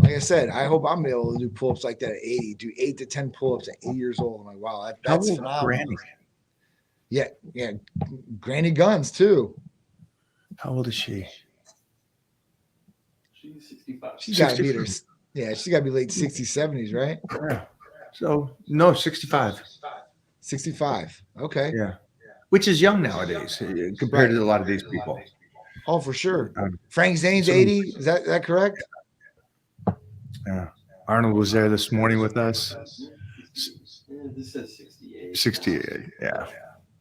like I said, I hope I'm able to do pull-ups like that at 80, do 8 to 10 pull-ups at 80 years old. I'm like, wow, that's phenomenal. Granny? Yeah. Granny Guns, too. How old is she? She's 65. She's got to be her. Yeah, she's got to be late 60s, 70s, right? Yeah. So, no, 65. 65. Okay. Yeah. Which is young nowadays compared to a lot of these people. Oh, for sure. Frank Zane's 80. Is that correct? Yeah. Arnold was there this morning with us. This says 68. 68. Yeah.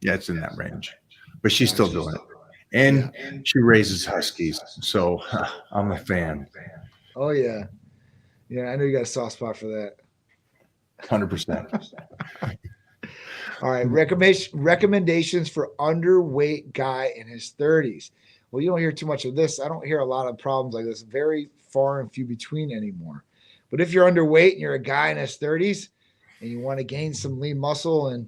Yeah, it's in that range. But she's still doing it. And she raises huskies. So I'm a fan. Oh, yeah. Yeah, I know you got a soft spot for that. 100%. All right. Recommendations for underweight guy in his 30s. Well, you don't hear too much of this. I don't hear a lot of problems like this. Very far and few between anymore. But if you're underweight and you're a guy in his 30s and you want to gain some lean muscle and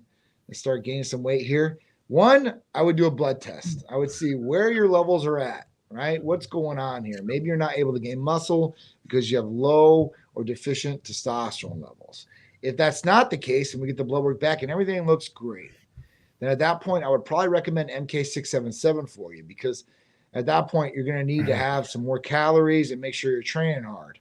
start gaining some weight here, one, I would do a blood test. I would see where your levels are at, right? What's going on here? Maybe you're not able to gain muscle because you have low or deficient testosterone levels. If that's not the case and we get the blood work back and everything looks great, then at that point, I would probably recommend MK677 for you because at that point, you're going to need to have some more calories and make sure you're training hard.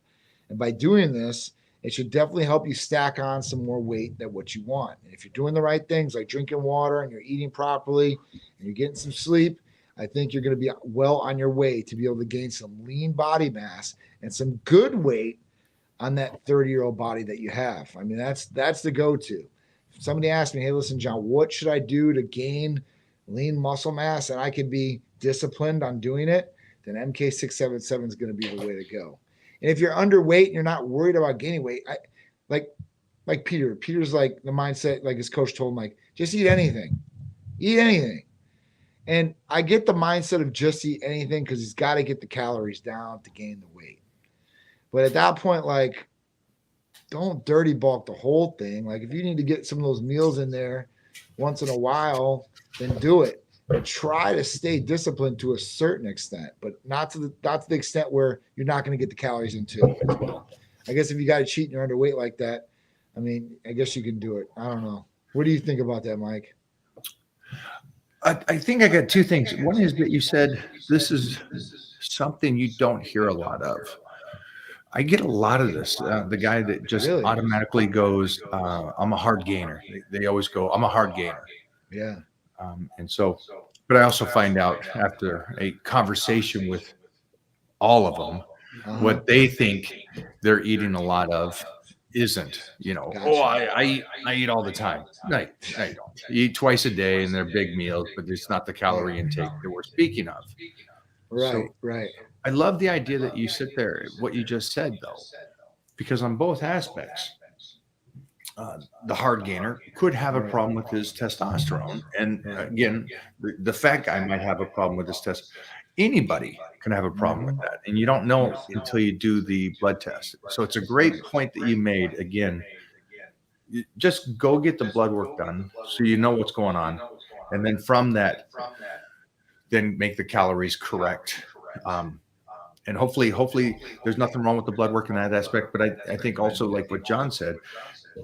And by doing this, it should definitely help you stack on some more weight than what you want. And if you're doing the right things like drinking water and you're eating properly and you're getting some sleep, I think you're going to be well on your way to be able to gain some lean body mass and some good weight on that 30-year-old body that you have. I mean, that's the go-to. If somebody asked me, hey, listen, John, what should I do to gain lean muscle mass and I can be disciplined on doing it, then MK677 is going to be the way to go. And if you're underweight and you're not worried about gaining weight, like Peter. Peter's like the mindset, like his coach told him, like, just eat anything. Eat anything. And I get the mindset of just eat anything because he's got to get the calories down to gain the weight. But at that point, like, don't dirty bulk the whole thing. Like, if you need to get some of those meals in there once in a while, then do it. And try to stay disciplined to a certain extent, but not to the extent where you're not going to get the calories into it as well. I guess if you got to cheat and you're underweight like that, I mean, I guess you can do it. I don't know. What do you think about that, Mike? I think I got two things. One is that you said this is something you don't hear a lot of. I get a lot of this. The guy that just automatically goes, I'm a hard gainer. They always go, I'm a hard gainer. Yeah. And so, but I also find out after a conversation with all of them, what they think they're eating a lot of isn't, Gotcha. Oh, I eat all the time. No, you don't. You eat twice a day and they're big meals, but it's not the calorie intake that we're speaking of. Right. I love the idea that you sit there, what you just said though, because on both aspects, the hard gainer could have a problem with his testosterone. And again, the fat guy might have a problem with his test. Anybody can have a problem with that. And you don't know until you do the blood test. So it's a great point that you made. Again, just go get the blood work done so you know what's going on. And then from that, then make the calories correct. And hopefully there's nothing wrong with the blood work in that aspect. But I think also, like what John said,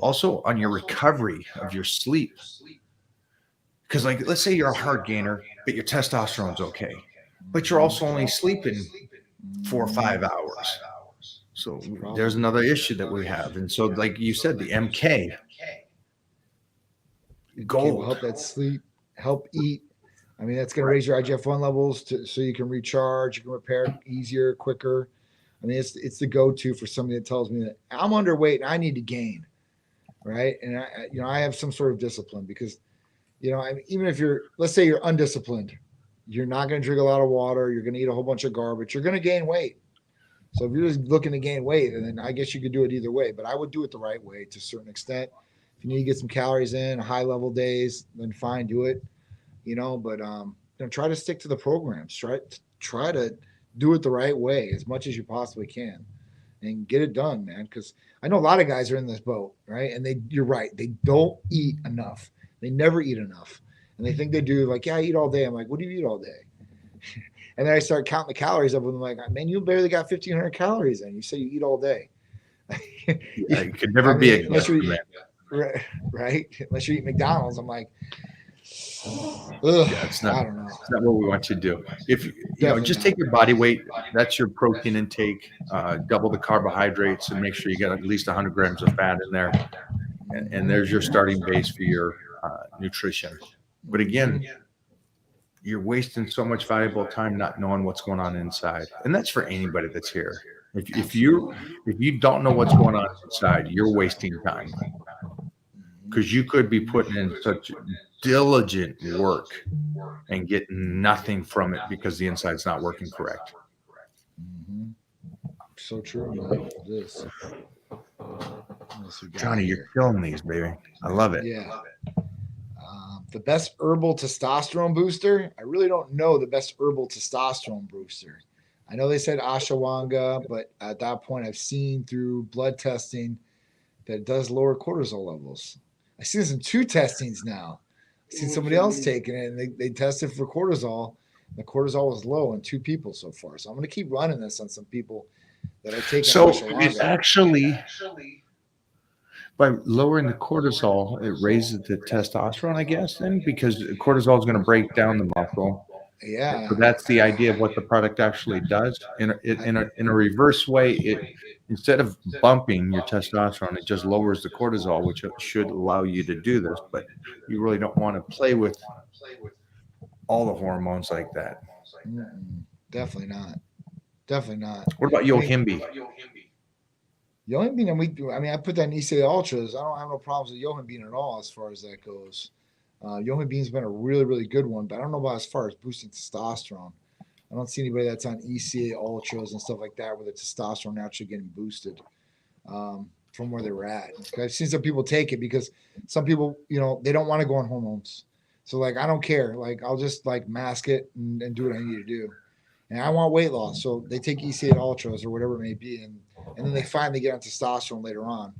also on your recovery of your sleep. Because like, let's say you're a hard gainer, but your testosterone's okay, but you're also only sleeping 4 or 5 hours. So there's another issue that we have. And so, like you said, the MK, Will help that sleep, help eat. I mean, that's going to raise your IGF-1 levels so you can recharge, you can repair easier, quicker. I mean, it's the go-to for somebody that tells me that I'm underweight and I need to gain, right? And I have some sort of discipline because, even if let's say you're undisciplined, you're not going to drink a lot of water, you're going to eat a whole bunch of garbage, you're going to gain weight. So if you're just looking to gain weight, then I guess you could do it either way, but I would do it the right way to a certain extent. If you need to get some calories in, high level days, then fine, do it. But try to stick to the programs. Try to do it the right way as much as you possibly can, and get it done, man. Because I know a lot of guys are in this boat, right? And you're right, they don't eat enough. They never eat enough, and they think they do. Like, yeah, I eat all day. I'm like, what do you eat all day? And then I start counting the calories up, and I'm like, man, you barely got 1,500 calories in. You say you eat all day. Yeah, you could never be a man. Right? Unless you eat McDonald's, I'm like. It's not what we want you to do. If just take your body weight, that's your protein intake, double the carbohydrates, and make sure you got at least 100 grams of fat in there, and there's your starting base for your nutrition. But again, you're wasting so much valuable time not knowing what's going on inside, and that's for anybody that's here. If you don't know what's going on inside, you're wasting time, because you could be putting in such diligent work and get nothing from it because the inside's not working correct. Mm-hmm. So true, man. This. Johnny, you're killing these, baby. I love it. Yeah. The best herbal testosterone booster. I really don't know the best herbal testosterone booster. I know they said ashwagandha, but at that point, I've seen through blood testing that it does lower cortisol levels. I've seen some 2 testings now. I've seen somebody else taking it, and they tested for cortisol. The cortisol was low in 2 people so far. So I'm going to keep running this on some people that are taking. So it actually, by lowering the cortisol, it raises the testosterone, I guess, then, because cortisol is going to break down the muscle. Yeah. So that's the idea of what the product actually does. In a reverse way, it, instead of bumping your testosterone, it just lowers the cortisol, which should allow you to do this. But you really don't want to play with all the hormones like that. Definitely not. Definitely not. What about Yohimbe? Yohimbine, I put that in ECA Ultras. I don't have no problems with Yohimbine at all as far as that goes. Yohimbine's been a really, really good one, but I don't know about as far as boosting testosterone. I don't see anybody that's on ECA Ultras and stuff like that where the testosterone actually getting boosted from where they were at. I've seen some people take it because some people, they don't want to go on hormones. So, like, I don't care. Like, I'll just, like, mask it and do what I need to do. And I want weight loss. So they take ECA Ultras or whatever it may be. And then they finally get on testosterone later on.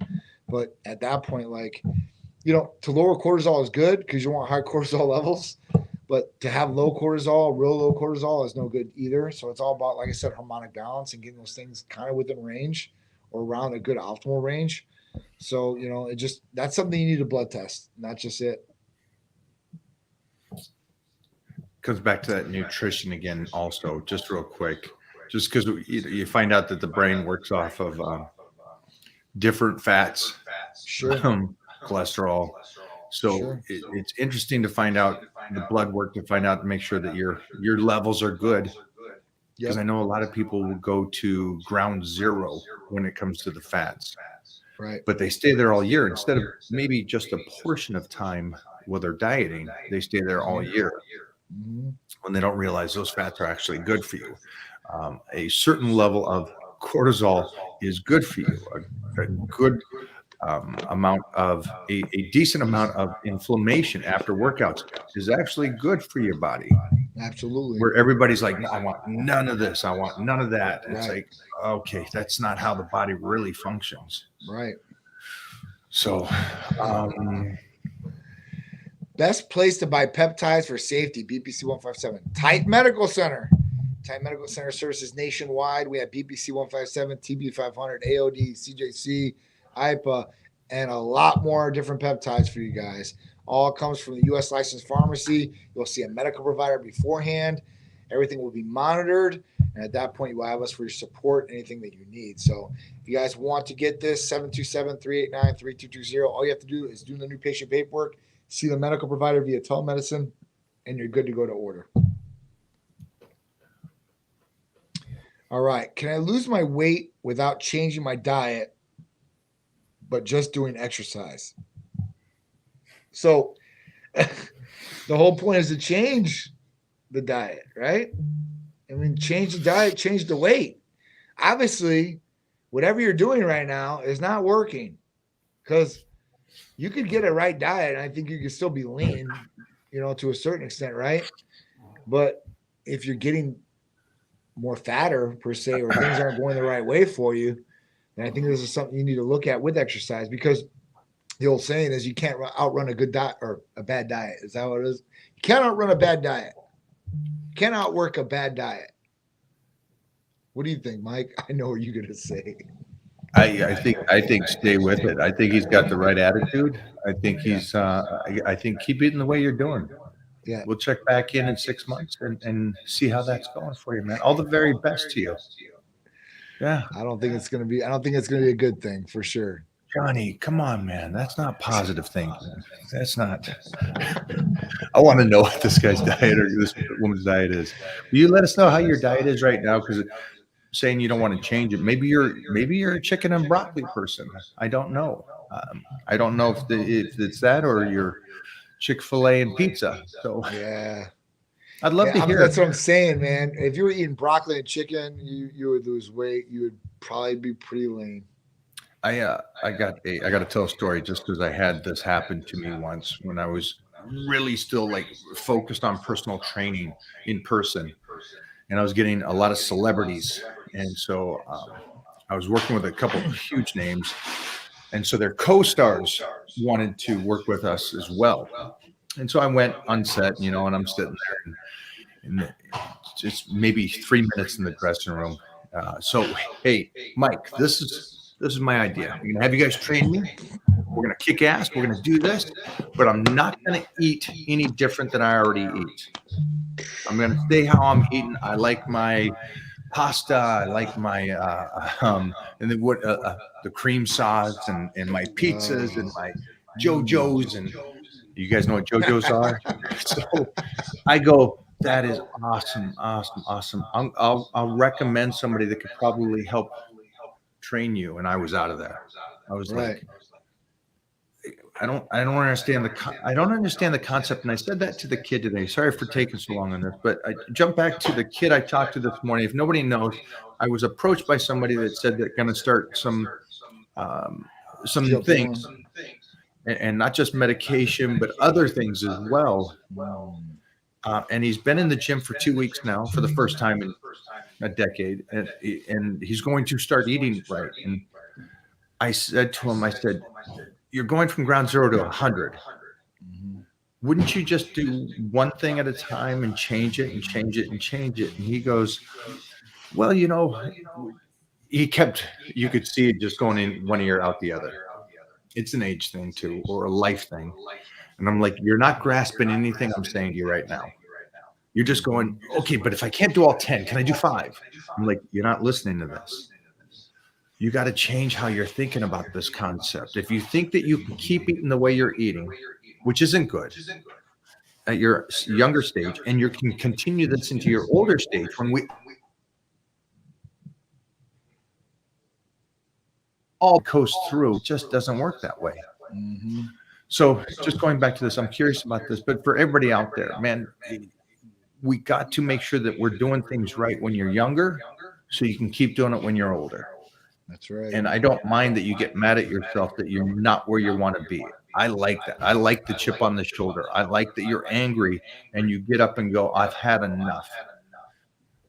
But at that point, like, to lower cortisol is good because you want high cortisol levels. But to have low cortisol, real low cortisol, is no good either. So it's all about, like I said, harmonic balance and getting those things kind of within range or around a good optimal range. So, that's something you need to blood test, not just it. Comes back to that nutrition again also, just real quick, just because you find out that the brain works off of different fats, cholesterol. So it's interesting to find out the blood work to find out to make sure that your levels are good. Because I know a lot of people will go to ground zero when it comes to the fats. Right. But they stay there all year instead of maybe just a portion of time while they're dieting. They stay there all year. When they don't realize those fats are actually good for you. A certain level of cortisol is good for you. A good amount of a decent amount of inflammation after workouts is actually good for your body. Absolutely. Where everybody's like, no, I want none of this, I want none of that. And it's Right. like, okay, that's not how the body really functions. Right. So, Best place to buy peptides for safety, BPC 157. Titan Medical Center. Titan Medical Center services nationwide. We have BPC 157, TB 500, AOD, CJC, IPA, and a lot more different peptides for you guys. All comes from the U.S. licensed pharmacy. You'll see a medical provider beforehand. Everything will be monitored. And at that point, you will have us for your support, anything that you need. So if you guys want to get this, 727-389-3220. All you have to do is do the new patient paperwork, see the medical provider via telemedicine, and you're good to go to order. All right. Can I lose my weight without changing my diet, but just doing exercise? So the whole point is to change the diet, right? I mean, change the diet, change the weight. Obviously, whatever you're doing right now is not working, because you could get a right diet and I think you could still be lean, to a certain extent, right? But if you're getting more fatter per se, or things aren't going the right way for you, then I think this is something you need to look at with exercise, because the old saying is you can't outrun a good diet or a bad diet. Is that what it is? You can't outrun a bad diet. You can't outwork a bad diet. What do you think, Mike? I know what you're going to say. I think stay with it. I think he's got the right attitude. I think I think keep eating the way you're doing. Yeah. We'll check back in 6 months and see how that's going for you, man. All the very best to you. Yeah. I don't think it's going to be a good thing for sure. Johnny, come on, man. That's not positive thinking. That's not. I want to know what this guy's diet or this woman's diet is. Will you let us know how your diet is right now? Because saying you don't want to change it. Maybe you're a chicken and broccoli person. I don't know. I don't know if it's that or you're Chick-fil-A and pizza. So yeah, I'd love to hear. That's what I'm saying, man. If you were eating broccoli and chicken, you would lose weight. You would probably be pretty lean. I got to tell a story just because I had this happen to me once when I was really still like focused on personal training in person, and I was getting a lot of celebrities, and so I was working with a couple of huge names, and so their co-stars wanted to work with us as well, and so I went on set, and I'm sitting there, and just maybe 3 minutes in the dressing room. So hey, Mike, this is my idea. We're gonna have you guys train me. We're gonna kick ass. We're gonna do this, but I'm not gonna eat any different than I already eat. I'm gonna stay how I'm eating. I like my pasta. I like my and then what the cream sauce and my pizzas and my JoJo's, and you guys know what JoJo's are. So I go, that is awesome. I'll recommend somebody that could probably help train you. And I was out of there. I was right. Like, I don't understand the concept. And I said that to the kid today. Sorry for taking so long on this, but I jumped back to the kid I talked to this morning. If nobody knows, I was approached by somebody that said they're going to start some things, and not just medication, but other things as well. And he's been in the gym for 2 weeks now for the first time in a decade, and he's going to start eating right. And I said to him, I said, you're going from ground zero to 100. Mm-hmm. Wouldn't you just do one thing at a time and change it and change it and change it? And he goes, well, you could see it just going in one ear out the other. It's an age thing too, or a life thing. And I'm like, you're not grasping anything I'm saying to you right now. You're just going, okay, but if I can't do all 10, can I do 5? I'm like, you're not listening to this. You got to change how you're thinking about this concept. If you think that you can keep eating the way you're eating, which isn't good at your younger stage, and you can continue this into your older stage when we all coast through, it just doesn't work that way. Mm-hmm. So just going back to this, I'm curious about this, but for everybody out there, man, we got to make sure that we're doing things right when you're younger so you can keep doing it when you're older. That's right. And I don't mind that you get mad at yourself that you're not where you want to be. I like that. I like the chip on the shoulder. I like that you're angry and you get up and go, I've had enough.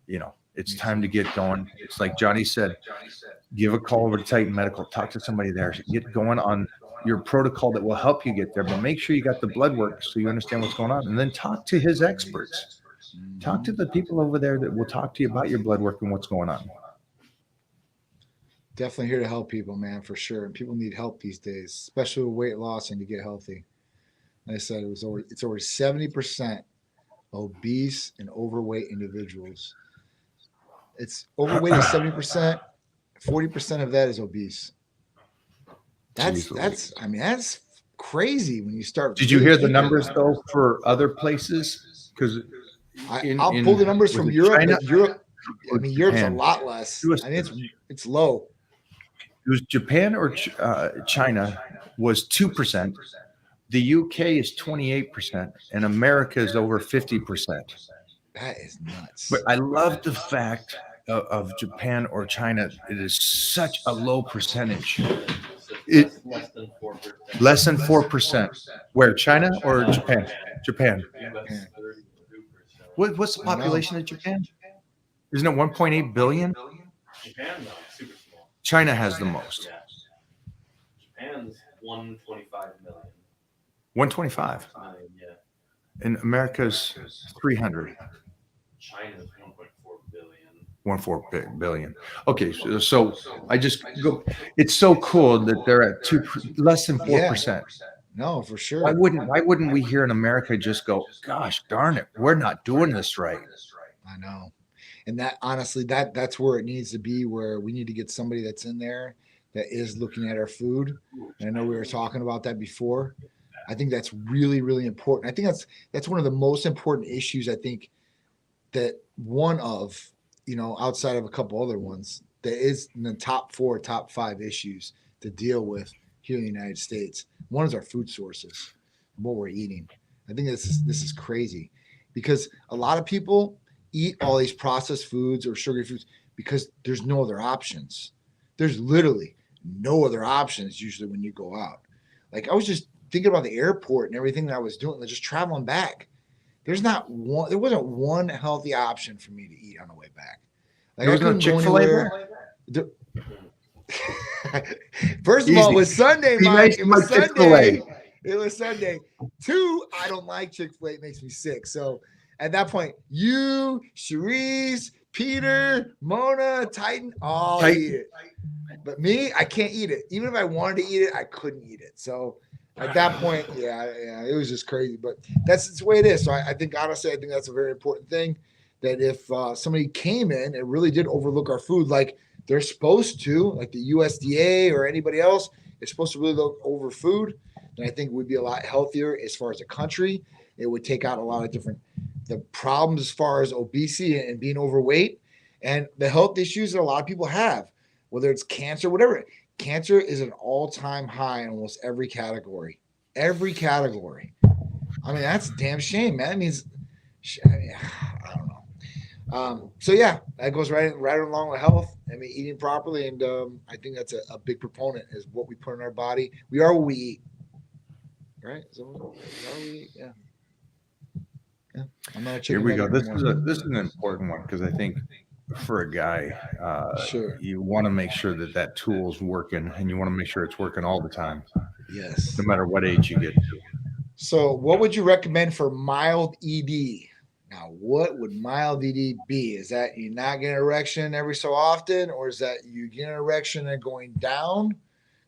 You know, it's time to get going. It's like Johnny said, give a call over to Titan Medical, talk to somebody there, get going on your protocol that will help you get there, but make sure you got the blood work so you understand what's going on. And then talk to his experts. Talk to the people over there that will talk to you about your blood work and what's going on. Definitely here to help people, man, for sure. And people need help these days, especially with weight loss and to get healthy. Like I said, it's over 70% obese and overweight individuals. It's overweight is 70%, 40% of that is obese. That's crazy when you start. Did you hear the numbers though for other places? Because I'll pull the numbers from Europe. China? Europe's a Japan? lot less. I mean, it's low. It was Japan or China was 2%. The UK is 28%, and America is over 50%. That is nuts. But I love the fact of Japan or China. It is such a low percentage. It's less than 4%. Less than 4%. Where, China or Japan? Japan. US 32%. What's the population of Japan? Isn't it 1.8 billion? Japan, though, super small. China has the most. Yeah. Japan's 125 million. 125. Yeah. And America's 300. China's 1.4 billion. 1.4 billion. Okay, so I just go. It's so cool that they're at less than 4%. No, for sure. Why wouldn't we here in America just go, gosh darn it, we're not doing this right? I know. And that honestly, that's where it needs to be, where we need to get somebody that's in there that is looking at our food. And I know we were talking about that before. I think that's really, really important. I think that's one of the most important issues, I think, that one of, outside of a couple other ones, that is in the top 4, top 5 issues to deal with here in the United States. One is our food sources, what we're eating. I think this is crazy because a lot of people eat all these processed foods or sugary foods because there's no other options. There's literally no other options usually when you go out. Like I was just thinking about the airport and everything that I was doing, just traveling back. There wasn't one healthy option for me to eat on the way back. Like there was no Chick-fil-A. First of all, it was Sunday, Mike. It was Sunday. Chick-fil-A. It was Sunday. 2, I don't like Chick-fil-A. It makes me sick. So at that point, you, Cherise, Peter, Mona, Titan, all eat it. But me, I can't eat it. Even if I wanted to eat it, I couldn't eat it. So at that point, yeah, it was just crazy. But that's the way it is. So I think, honestly, I think that's a very important thing, that if somebody came in and really did overlook our food like they're supposed to, like the USDA or anybody else is supposed to really look over food, then I think we'd be a lot healthier as far as a country. It would take out a lot of the problems as far as obesity and being overweight and the health issues that a lot of people have, whether it's cancer, whatever. Cancer is an all-time high in almost every category. Every category. I mean, that's a damn shame, man. It means, I don't know. So yeah, that goes right along with health. I mean, eating properly, and I think that's a big proponent is what we put in our body. We are what we eat, right? So yeah. I'm not a chicken. Here we go. This is an important one because I think for a guy, sure, you want to make sure that tool's working, and you want to make sure it's working all the time. Yes. No matter what age you get to. So, what would you recommend for mild ED? Now, what would mild ED be? Is that you not get an erection every so often, or is that you get an erection and going down?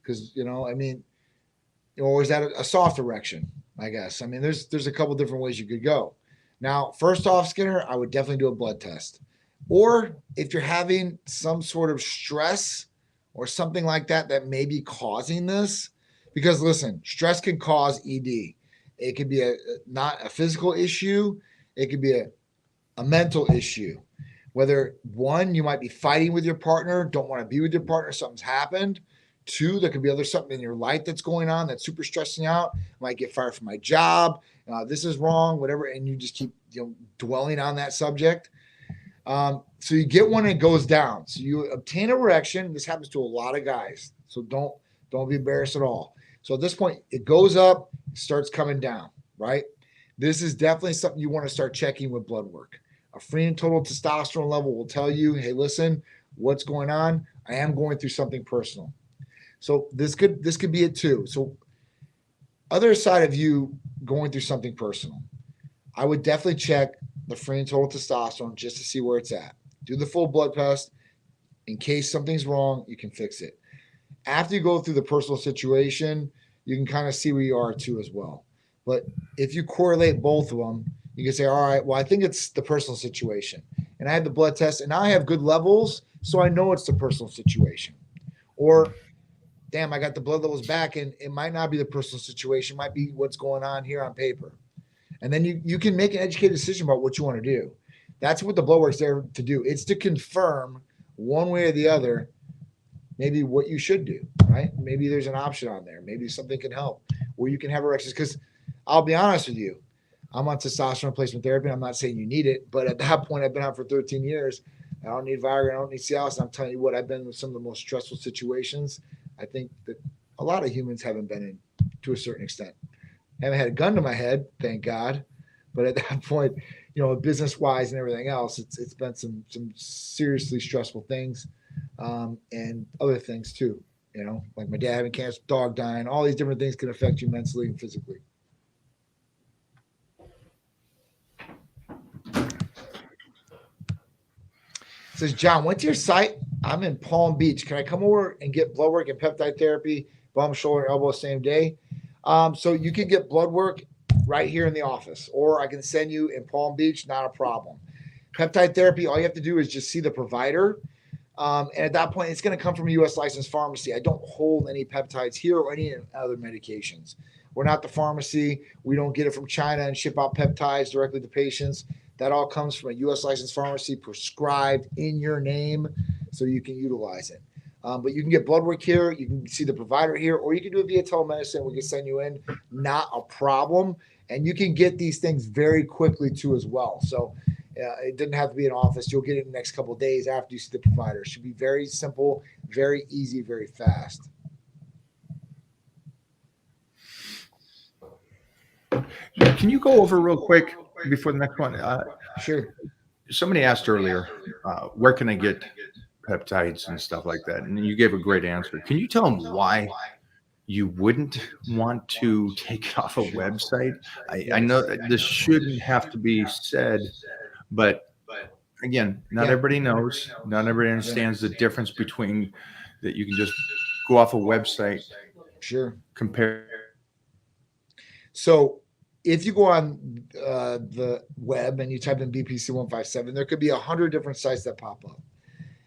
Because or is that a soft erection? I guess. I mean, there's a couple different ways you could go. Now, first off, Skinner, I would definitely do a blood test. Or if you're having some sort of stress or something like that may be causing this, because listen, stress can cause ED. It could be not a physical issue. It could be a mental issue. Whether 1, you might be fighting with your partner, don't want to be with your partner, something's happened. 2, there could be something in your life that's going on that's super stressing you out. I might get fired from my job. This is wrong, whatever. And you just keep dwelling on that subject. So you get one and it goes down. So you obtain an erection. This happens to a lot of guys. So don't be embarrassed at all. So at this point, it goes up, starts coming down, right? This is definitely something you want to start checking with blood work. A free and total testosterone level will tell you, hey, listen, what's going on? I am going through something personal. So this could be it too. So other side of you going through something personal, I would definitely check the free and total testosterone just to see where it's at. Do the full blood test. In case something's wrong, you can fix it. After you go through the personal situation, you can kind of see where you are too as well. But if you correlate both of them, you can say, all right, well, I think it's the personal situation. And I had the blood test and I have good levels, so I know it's the personal situation. Or, damn, I got the blood levels back and it might not be the personal situation. It might be what's going on here on paper. And then you can make an educated decision about what you want to do. That's what the blood work's there to do. It's to confirm one way or the other, maybe what you should do, right? Maybe there's an option on there. Maybe something can help where you can have erections. Because I'll be honest with you, I'm on testosterone replacement therapy. I'm not saying you need it, but at that point, I've been on for 13 years. I don't need Viagra. I don't need Cialis. And I'm telling you what, I've been with some of the most stressful situations I think that a lot of humans haven't been in to a certain extent. Haven't had a gun to my head, thank God. But at that point, business wise and everything else, it's been some seriously stressful things, and other things too. Like my dad having cancer, dog dying, all these different things can affect you mentally and physically. It says, John, went to your site. I'm in Palm Beach. Can I come over and get blood work and peptide therapy, bum, shoulder, elbow, same day? So you can get blood work right here in the office, or I can send you in Palm Beach, not a problem. Peptide therapy, all you have to do is just see the provider. And at that point, it's going to come from a U.S. licensed pharmacy. I don't hold any peptides here or any other medications. We're not the pharmacy. We don't get it from China and ship out peptides directly to patients. That all comes from a U.S. licensed pharmacy prescribed in your name so you can utilize it. But you can get blood work here. You can see the provider here, or you can do it via telemedicine. We can send you in. Not a problem. And you can get these things very quickly too as well. So it doesn't have to be an office. You'll get it in the next couple of days after you see the provider. It should be very simple, very easy, very fast. Can you go over real quick before the next one? Sure. Somebody asked earlier, where can I get peptides and stuff like that? And you gave a great answer. Can you tell them why you wouldn't want to take it off a website? I know that this shouldn't have to be said, but again, not everybody knows. Not everybody understands the difference between that. You can just go off a website. Sure. Compare. So if you go on the web and you type in BPC 157, there could be 100 different sites that pop up.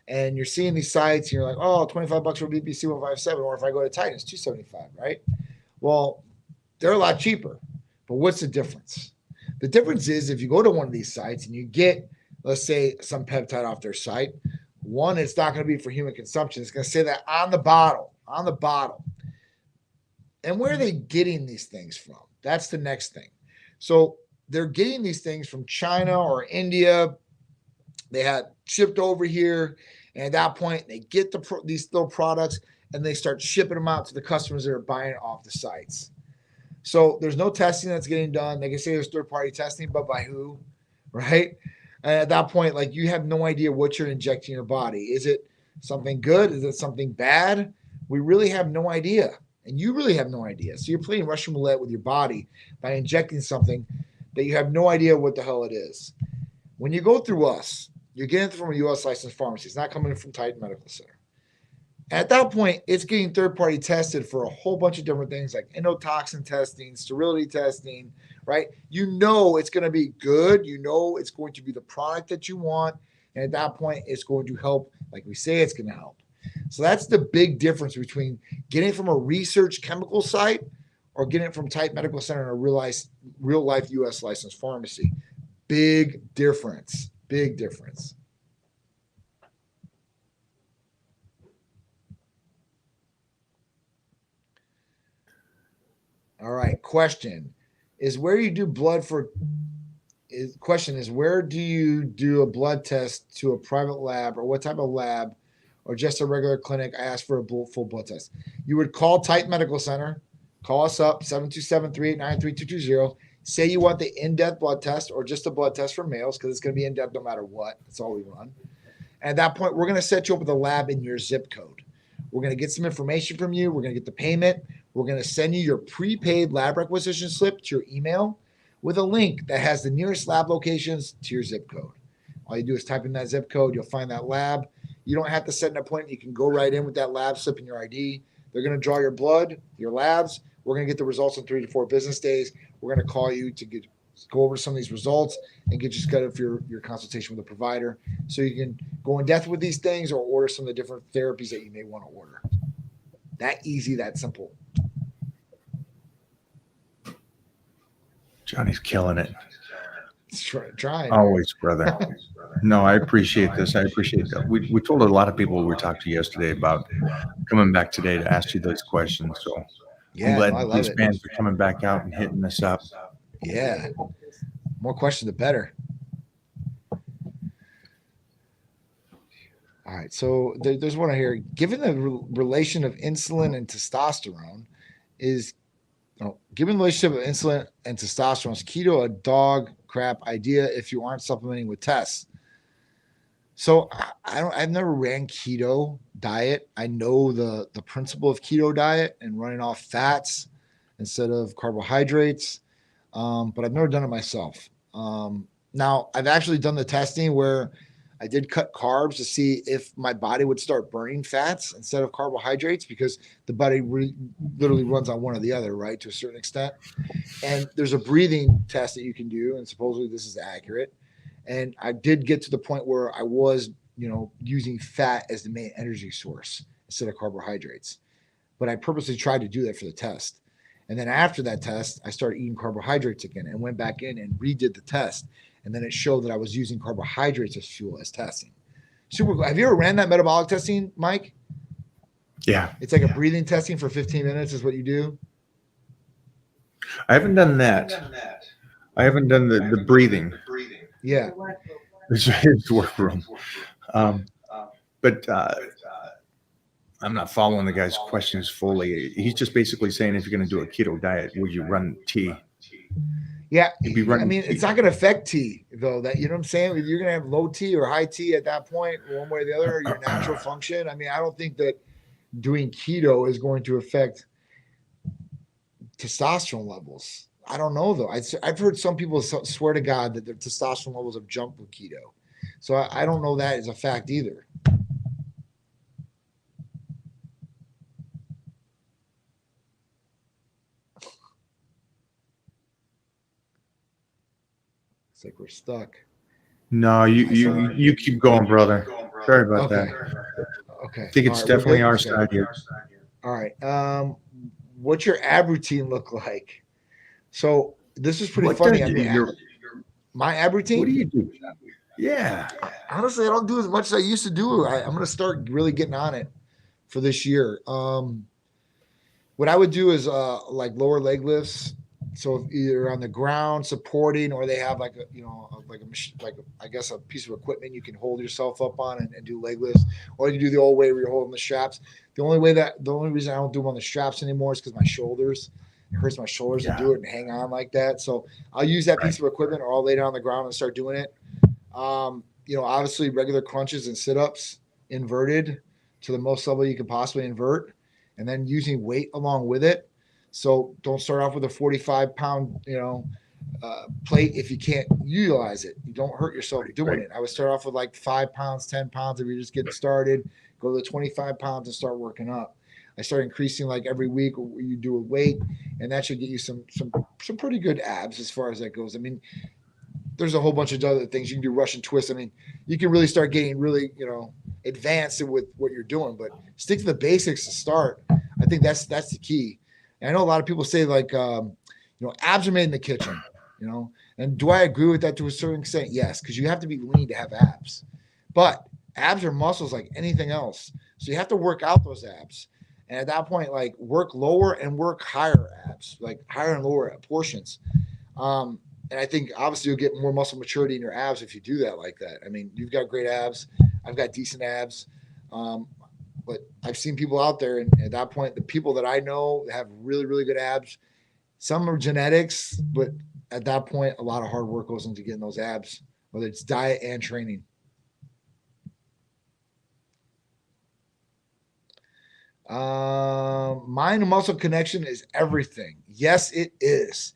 And you're seeing these sites and you're like, oh, $25 for BPC 157. Or if I go to Titan, it's $275, right? Well, they're a lot cheaper. But what's the difference? The difference is if you go to one of these sites and you get, let's say, some peptide off their site, one, it's not going to be for human consumption. It's going to say that on the bottle. And where are they getting these things from? That's the next thing. So they're getting these things from China or India. They had shipped over here. And at that point, they get these little products and they start shipping them out to the customers that are buying it off the sites. So there's no testing that's getting done. They can say there's third-party testing, but by who, right? And at that point, like, you have no idea what you're injecting in your body. Is it something good? Is it something bad? We really have no idea. And you really have no idea. So you're playing Russian roulette with your body by injecting something that you have no idea what the hell it is. When you go through us, you're getting it from a U.S. licensed pharmacy. It's not coming from Titan Medical Center. At that point, it's getting third-party tested for a whole bunch of different things like endotoxin testing, sterility testing, right? You know it's going to be good. You know it's going to be the product that you want. And at that point, it's going to help like we say it's going to help. So that's the big difference between getting it from a research chemical site or getting it from Titan Medical Center in a real life U.S. licensed pharmacy. Big difference. Big difference. All right. Question is where you do blood for question is, where do you do a blood test to a private lab, or what type of lab, or just a regular clinic? I asked for a full blood test. You would call Titan Medical Center, call us up, 727-389-3220. Say you want the in-depth blood test or just a blood test for males, because it's going to be in-depth no matter what. That's all we run. And at that point, we're going to set you up with a lab in your zip code. We're going to get some information from you. We're going to get the payment. We're going to send you your prepaid lab requisition slip to your email with a link that has the nearest lab locations to your zip code. All you do is type in that zip code. You'll find that lab. You don't have to set an appointment. You can go right in with that lab slip and your ID. They're going to draw your blood, your labs. We're going to get the results in 3 to 4 business days. We're going to call you to go over some of these results and get you scheduled for your consultation with a provider, so you can go in depth with these things or order some of the different therapies that you may want to order. That easy, that simple. Johnny's killing it. Trying. Always, brother. No, I appreciate this. I appreciate that. We told a lot of people we talked to yesterday about coming back today to ask you those questions. So I'm glad I love these it. fans are coming back out and hitting us up. Yeah. More questions, the better. All right. So there's one here. Given the relation of insulin and testosterone, given the relationship of insulin and testosterone, is keto a dog crap idea if you aren't supplementing with tests? So I've never ran keto diet. I know the principle of keto diet and running off fats instead of carbohydrates. But I've never done it myself. Now, I've actually done the testing where I did cut carbs to see if my body would start burning fats instead of carbohydrates, because the body literally runs on one or the other, right, to a certain extent. And there's a breathing test that you can do, and supposedly this is accurate. And I did get to the point where I was, using fat as the main energy source instead of carbohydrates. But I purposely tried to do that for the test. And then after that test, I started eating carbohydrates again and went back in and redid the test. And then it showed that I was using carbohydrates as fuel as testing. Super cool. Have you ever ran that metabolic testing, Mike? Yeah. It's like a breathing testing for 15 minutes is what you do? I haven't done that. I haven't done the breathing. Yeah. It's workroom. But I'm not following the guy's questions fully. He's just basically saying, if you're going to do a keto diet, would you run T? Yeah. You'd be running T. It's not going to affect T, though. That, you know what I'm saying? You're going to have low T or high T at that point, one way or the other, your natural function. I mean, I don't think that doing keto is going to affect testosterone levels. I don't know, though. I've heard some people swear to God that their testosterone levels have jumped with keto. So I don't know that is a fact either. It's like we're stuck. No, you keep going, brother. Sorry about that. Okay. I think it's definitely our side here. All right. What's your ab routine look like? So this is pretty funny. I mean, my ab routine. What do you do? Yeah. Honestly, I don't do as much as I used to do. I'm going to start really getting on it for this year. What I would do is like lower leg lifts. So either on the ground supporting, or they have like a piece of equipment you can hold yourself up on and do leg lifts, or you do the old way where you're holding the straps. The only reason I don't do them on the straps anymore is because my shoulders. It hurts my shoulders to do it and hang on like that. So I'll use that piece of equipment, or I'll lay down on the ground and start doing it. Obviously regular crunches and sit-ups inverted to the most level you can possibly invert, and then using weight along with it. So don't start off with a 45-pound, plate if you can't utilize it. You don't hurt yourself doing it. I would start off with like 5 pounds, 10 pounds if you're just getting started. Go to 25 pounds and start working up. I start increasing like every week you do a weight, and that should get you some pretty good abs as far as that goes. I mean, there's a whole bunch of other things you can do, Russian twists. I mean, you can really start getting really, advanced with what you're doing, but stick to the basics to start. I think that's the key. And I know a lot of people say like, abs are made in the kitchen, and do I agree with that to a certain extent? Yes. Cause you have to be lean to have abs, but abs are muscles like anything else. So you have to work out those abs. And at that point, like work lower and work higher abs, like higher and lower portions. And And I think obviously you'll get more muscle maturity in your abs if you do that like that. I mean, you've got great abs. I've got decent abs. But I've seen people out there, and at that point, the people that I know have really, really good abs. Some are genetics, but at that point, a lot of hard work goes into getting those abs, whether it's diet and training. Mind and muscle connection is everything. Yes, it is.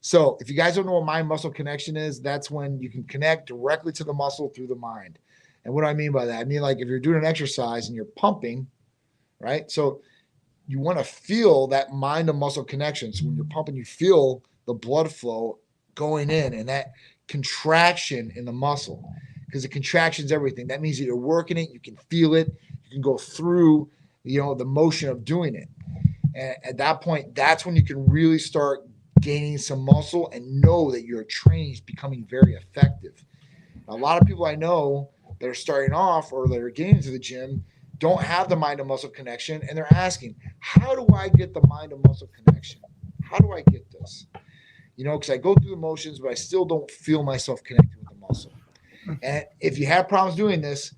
So if you guys don't know what mind muscle connection is, that's when you can connect directly to the muscle through the mind. And what do I mean by that? I mean, like if you're doing an exercise and you're pumping, right? So you want to feel that mind and muscle connection. So when you're pumping, you feel the blood flow going in and that contraction in the muscle, because the contraction is everything. That means that you're working it, you can feel it, you can go through, the motion of doing it. And at that point, that's when you can really start gaining some muscle and know that your training is becoming very effective. Now, a lot of people I know that are starting off or that are getting to the gym don't have the mind and muscle connection, and they're asking, how do I get the mind and muscle connection? How do I get this? Because I go through the motions, but I still don't feel myself connected with the muscle. And if you have problems doing this,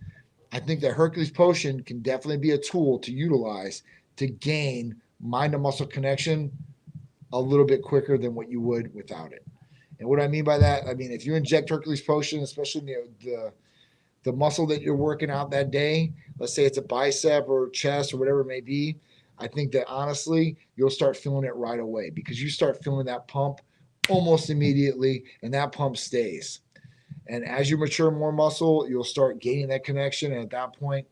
I think that Hercules Potion can definitely be a tool to utilize to gain mind and muscle connection a little bit quicker than what you would without it. And what I mean by that, I mean, if you inject Hercules Potion, especially the muscle that you're working out that day, let's say it's a bicep or chest or whatever it may be, I think that honestly, you'll start feeling it right away because you start feeling that pump almost immediately, and that pump stays. And as you mature more muscle, you'll start gaining that connection. And at that point,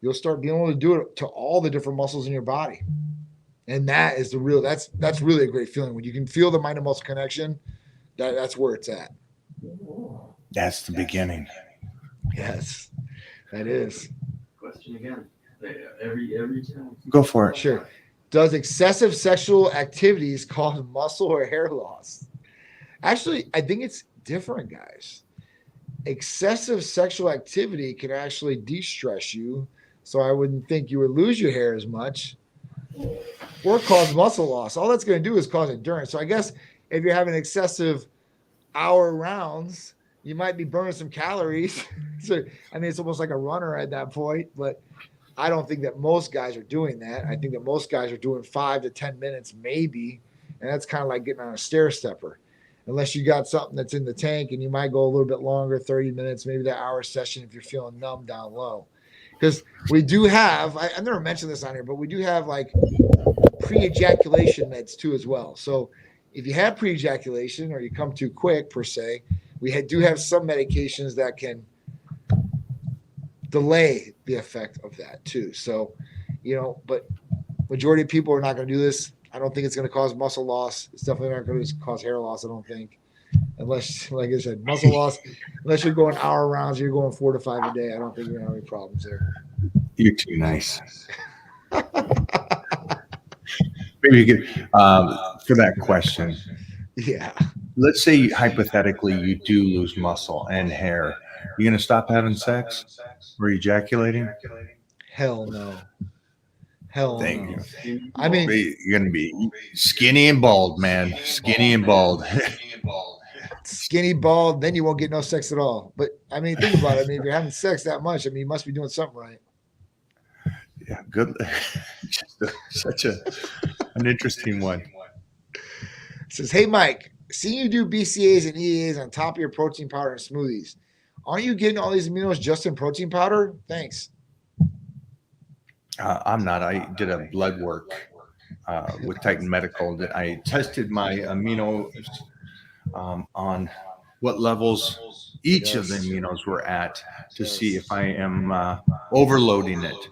you'll start being able to do it to all the different muscles in your body. And that is that's really a great feeling. When you can feel the mind and muscle connection, that's where it's at. That's the beginning. Yes, that is. Question again. Every time. Go for it. Sure. Does excessive sexual activities cause muscle or hair loss? Actually, I think it's different, guys. Excessive sexual activity can actually de-stress you, so I wouldn't think you would lose your hair as much or cause muscle loss. All that's going to do is cause endurance. So I guess if you're having excessive hour rounds, you might be burning some calories. So I mean, it's almost like a runner at that point, but I don't think that most guys are doing that. I think that most guys are doing 5 to 10 minutes maybe, and that's kind of like getting on a stair stepper. Unless you got something that's in the tank, and you might go a little bit longer, 30 minutes, maybe that hour session if you're feeling numb down low. Because we do have, I never mentioned this on here, but we do have like pre-ejaculation meds too as well. So if you have pre-ejaculation or you come too quick per se, we do have some medications that can delay the effect of that too. So, but majority of people are not going to do this. I don't think it's going to cause muscle loss. It's definitely not going to cause hair loss, I don't think. Unless, like I said, muscle loss, unless you're going hour rounds, you're going 4 to 5 a day. I don't think you're going to have any problems there. You're too nice. Maybe you could, for that question. Yeah. Let's say hypothetically you do lose muscle and hair. You going to stop having sex or ejaculating? Hell no. Hell Thank no. you. I mean, You're going to be skinny and bald, man. Skinny and bald. skinny, bald, then you won't get no sex at all. But I mean, think about it. I mean, if you're having sex that much, I mean, you must be doing something right. Yeah, good. Such an interesting one. It says, hey, Mike, seeing you do BCAAs and EAAs on top of your protein powder and smoothies, aren't you getting all these aminos just in protein powder? Thanks. I'm not. I did a blood work with Titan Medical that I tested my amino on what levels each of the aminos were at to see if I am overloading it.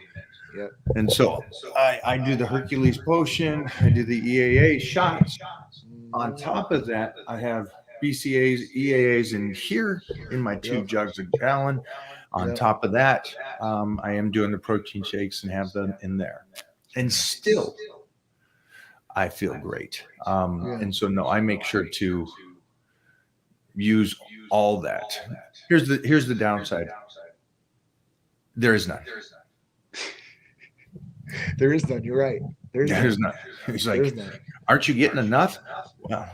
Yep. And so I do the Hercules Potion, I do the EAA shots. On top of that, I have BCAAs, EAAs in here in my 2 jugs a gallon. On top of that, I am doing the protein shakes and have them in there. And still, I feel great. And so, no, I make sure to use all that. Here's the downside. There is none. There is none. You're right. There's none. It's like, aren't you getting enough? Well,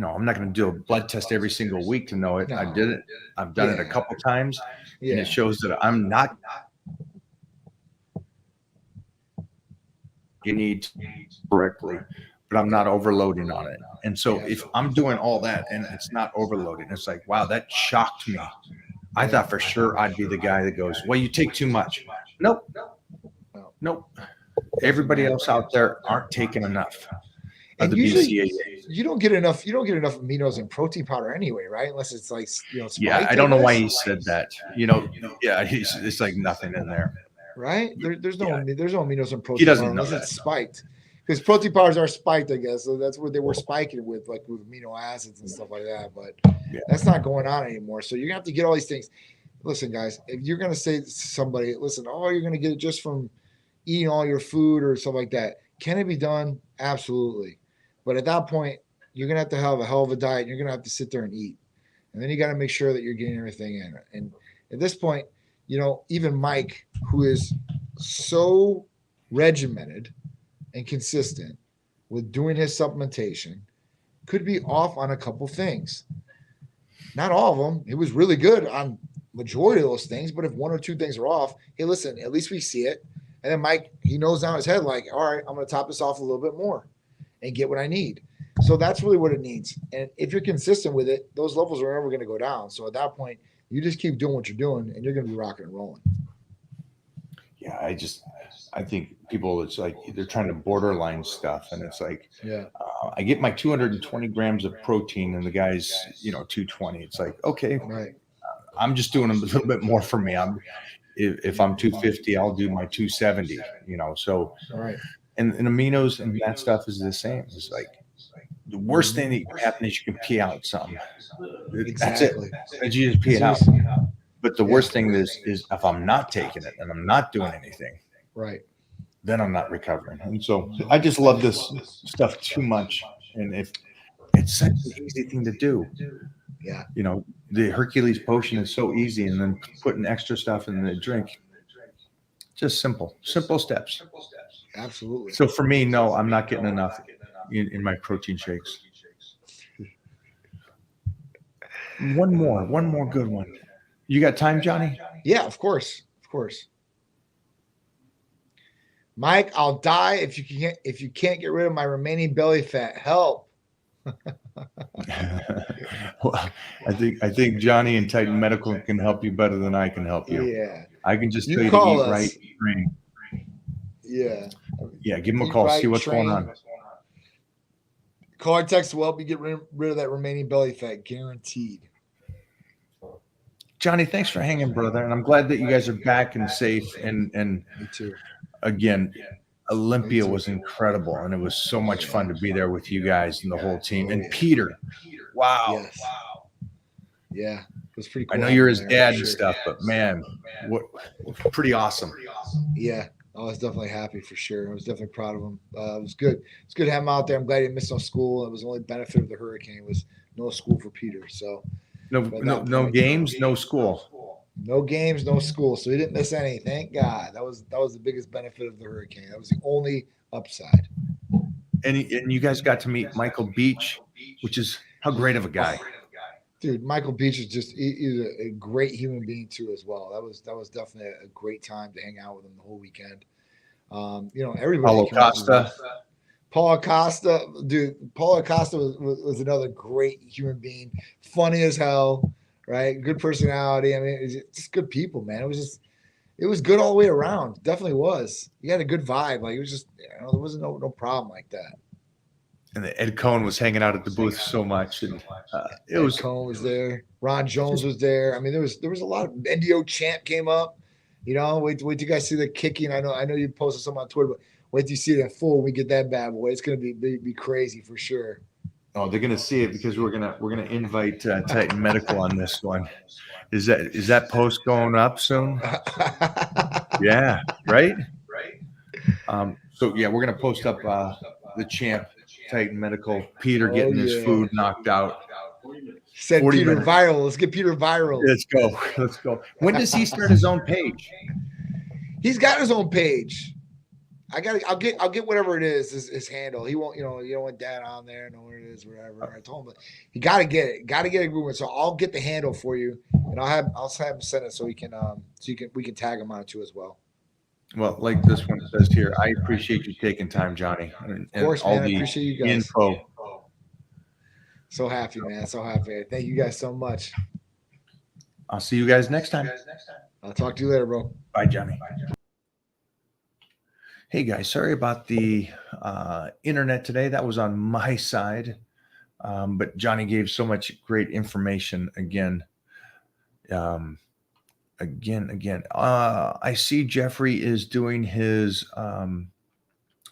I'm not going to do a blood test every single week to know it. I No. did it. I've done it a Yeah. couple times, and Yeah. it shows that I'm not. You need correctly, but I'm not overloading on it. And so if I'm doing all that and it's not overloading, it's like, wow, that shocked me. I thought for sure I'd be the guy that goes, well, you take too much. Nope. Nope. Everybody else out there aren't taking enough of And the usually BCAA. you don't get enough aminos in protein powder anyway, right? Unless it's like, Yeah, spiked, I don't know why guess. he said that. Yeah, it's like nothing in there. Right? There's no Yeah. aminos in protein He doesn't powder know unless that. it's spiked. Because protein powders are spiked, I guess. So that's what they were spiking with, like with amino acids and stuff like that. But Yeah. that's not going on anymore. So you're gonna have to get all these things. Listen, guys, if you're gonna say to somebody, listen, oh, you're gonna get it just from eating all your food or stuff like that. Can it be done? Absolutely. But at that point, you're gonna have to have a hell of a diet. And you're gonna have to sit there and eat. And then you got to make sure that you're getting everything in. And at this point, even Mike, who is so regimented and consistent with doing his supplementation, could be off on a couple things. Not all of them. He was really good on majority of those things, but if one or two things are off, hey, listen, at least we see it. And then Mike, he knows down his head, like, all right, I'm going to top this off a little bit more and get what I need. So that's really what it needs. And if you're consistent with it, those levels are never going to go down. So at that point, you just keep doing what you're doing and you're going to be rocking and rolling. Yeah, I think people, it's like they're trying to borderline stuff, and it's like, Yeah. I get my 220 grams of protein, and the guy's 220. It's like, okay, Right. I'm just doing a little bit more for me. If I'm 250, I'll do my 270. So All right. and aminos and that stuff is the same. It's like the worst thing that can happen is you can pee out something. That's it. Exactly. And you just pee it out. Seriously. But the worst thing is if I'm not taking it and I'm not doing anything, Right. then I'm not recovering. And so I just love this stuff too much. And if it's such an easy thing to do, Yeah. the Hercules potion is so easy, and then putting extra stuff in the drink, just simple steps. Absolutely. So for me, no, I'm not getting enough in my protein shakes. One more good one. You got time, Johnny? Yeah, of course. Of course. Mike, I'll die if you can't get rid of my remaining belly fat. Help. Well, I think Johnny and Titan Medical can help you better than I can help you. Yeah. I can just You tell you to call eat us. right, eat right. Yeah. Yeah, give him a Eat call, right, see what's going train. on. Call or text will help you get rid of that remaining belly fat, guaranteed. Johnny, thanks for hanging, brother. And I'm glad that you guys are back and safe. And Me too. again, Olympia was incredible, and it was so much fun to be there with you guys and the whole team. And Peter, wow. Yes. Yeah. It was pretty cool. I know you're his having him dad there, and for stuff, but man, what pretty awesome. Yeah, I was definitely happy for sure. I was definitely proud of him. It was good. It's good to have him out there. I'm glad he missed no school. It was the only benefit of the hurricane was no school for Peter. So No games, no school. no games, no school. So he didn't miss any. Thank God. That was the biggest benefit of the hurricane. That was the only upside. And you guys got to meet Michael Beach, which is how great of a guy. Dude, Michael Beach is just he's a great human being too as well. That was definitely a great time to hang out with him the whole weekend. Everybody. Paulo came out to Costa. Paul Acosta, dude. Paul Acosta was another great human being, funny as hell, right? Good personality. I mean, it's just good people, man. It was good all the way around. Definitely was. He had a good vibe. Like it was just, there wasn't no problem like that. And Ed Cohn was hanging out at the booth so much, and it Ed was Cohn was there. Ron Jones was there. I mean, there was a lot of NDO champ came up. Wait till you guys see the kicking. I know you posted something on Twitter, but wait till you see it in full when we get that bad boy. It's gonna be crazy for sure. oh, they're gonna see it because we're gonna invite Titan Medical on this one. Is that post going up soon? Yeah, right. So yeah, we're gonna post up the champ Titan Medical, Peter getting his food knocked out. Send 40 Peter minutes. viral. Let's get Peter viral. Let's go. When does he start his own page? He's got his own page. I'll get whatever it is, his handle. He won't, you don't want dad on there, know what it is, whatever. I told him, but he got to get it. Got to get a movement. So I'll get the handle for you, and I'll have him send it so we can we can tag him on it too as well. Well, like this one says here, I appreciate you taking time, Johnny, and Of course, all man. I the appreciate you guys. info. So happy, man. So happy. Thank you guys so much. I'll see you guys next time. I'll talk to you later, bro. Bye, Johnny. Hey, guys. Sorry about the internet today. That was on my side. But Johnny gave so much great information again. I see Jeffrey is doing his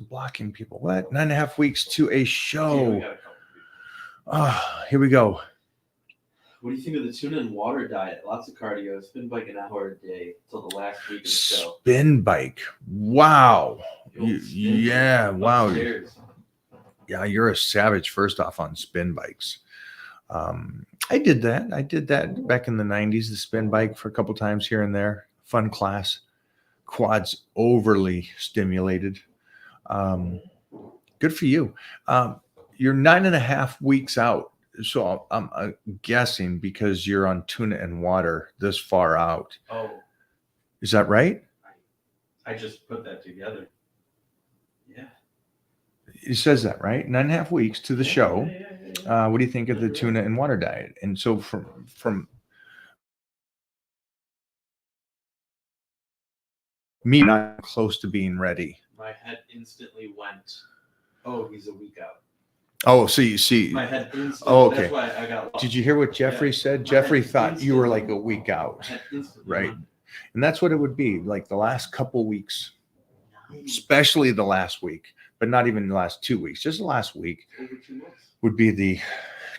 blocking people. What? 9.5 weeks to a show. Here we go. What do you think of the tuna and water diet? Lots of cardio. Spin bike an hour a day till the last week of the show. Spin bike. Wow. Spin bike. Wow. Upstairs. Yeah, you're a savage first off on spin bikes. I did that. I did that back in the 90s, the spin bike for a couple times here and there. Fun class. Quads overly stimulated. Good for you. You're 9.5 weeks out. So I'm guessing because you're on tuna and water this far out. Oh, Is that right? I just put that together. Yeah. It says that, right? 9.5 weeks to the show. Yeah. What do you think of the tuna and water diet? And so from me not close to being ready. My head instantly went, oh, he's a week out. Oh, so you see. My head instantly. Oh, okay. That's why I got lost. Did you hear what Jeffrey said? My Jeffrey head thought you were like a instantly- week out, My head instantly right? went, And that's what it would be like the last couple weeks, especially the last week, but not even the last 2 weeks, just the last week over 2 months. would be the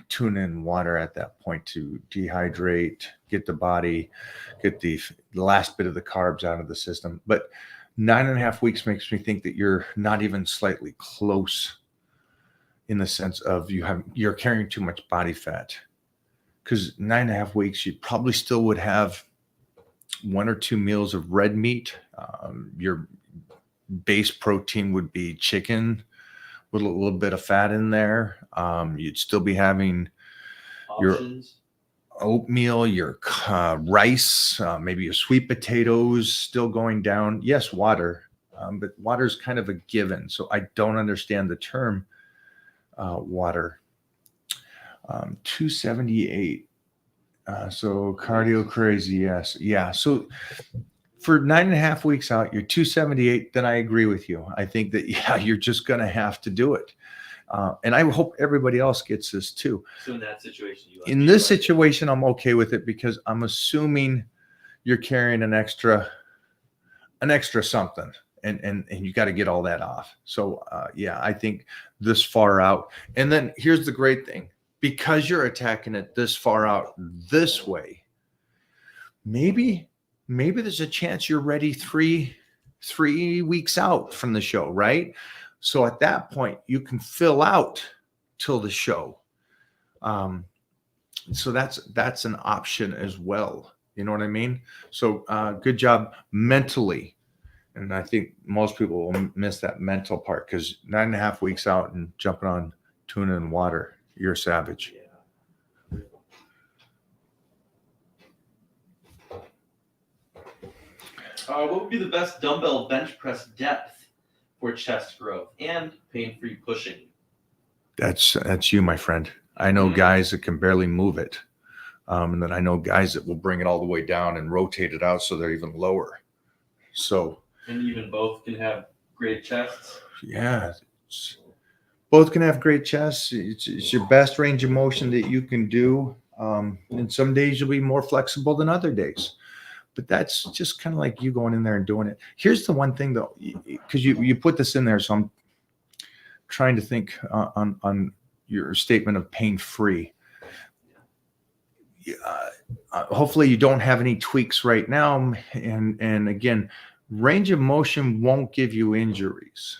tuna and water at that point to dehydrate, get the body, get the last bit of the carbs out of the system. But 9.5 weeks makes me think that you're not even slightly close in the sense of you're carrying too much body fat. Because 9.5 weeks, you probably still would have 1 or 2 meals of red meat. Your base protein would be chicken with a little bit of fat in there. You'd still be having your Options. oatmeal, your rice, maybe your sweet potatoes still going down. Yes, water, but water is kind of a given. So I don't understand the term water. 278. So cardio crazy. Yes. Yeah. So for 9.5 weeks out, you're 278. Then I agree with you. I think that, yeah, you're just going to have to do it. And I hope everybody else gets this too. So in that situation, you In this situation, I'm okay with it because I'm assuming you're carrying an extra something, and you got to get all that off. So yeah, I think this far out. And then here's the great thing: because you're attacking it this far out this way, maybe there's a chance you're ready three weeks out from the show, right? So at that point, you can fill out till the show. So that's an option as well. You know what I mean? So good job mentally. And I think most people will miss that mental part because 9.5 weeks out and jumping on tuna and water, you're a savage. Yeah. What would be the best dumbbell bench press depth for chest growth and pain-free pushing? That's you, my friend. I know guys that can barely move it. And then I know guys that will bring it all the way down and rotate it out so they're even lower. So And even both can have great chests. yeah, both can have great chests. It's your best range of motion that you can do. And some days you'll be more flexible than other days. But that's just kind of like you going in there and doing it. Here's the one thing though, because you put this in there, so I'm trying to think on your statement of pain-free. Hopefully you don't have any tweaks right now. And again, range of motion won't give you injuries.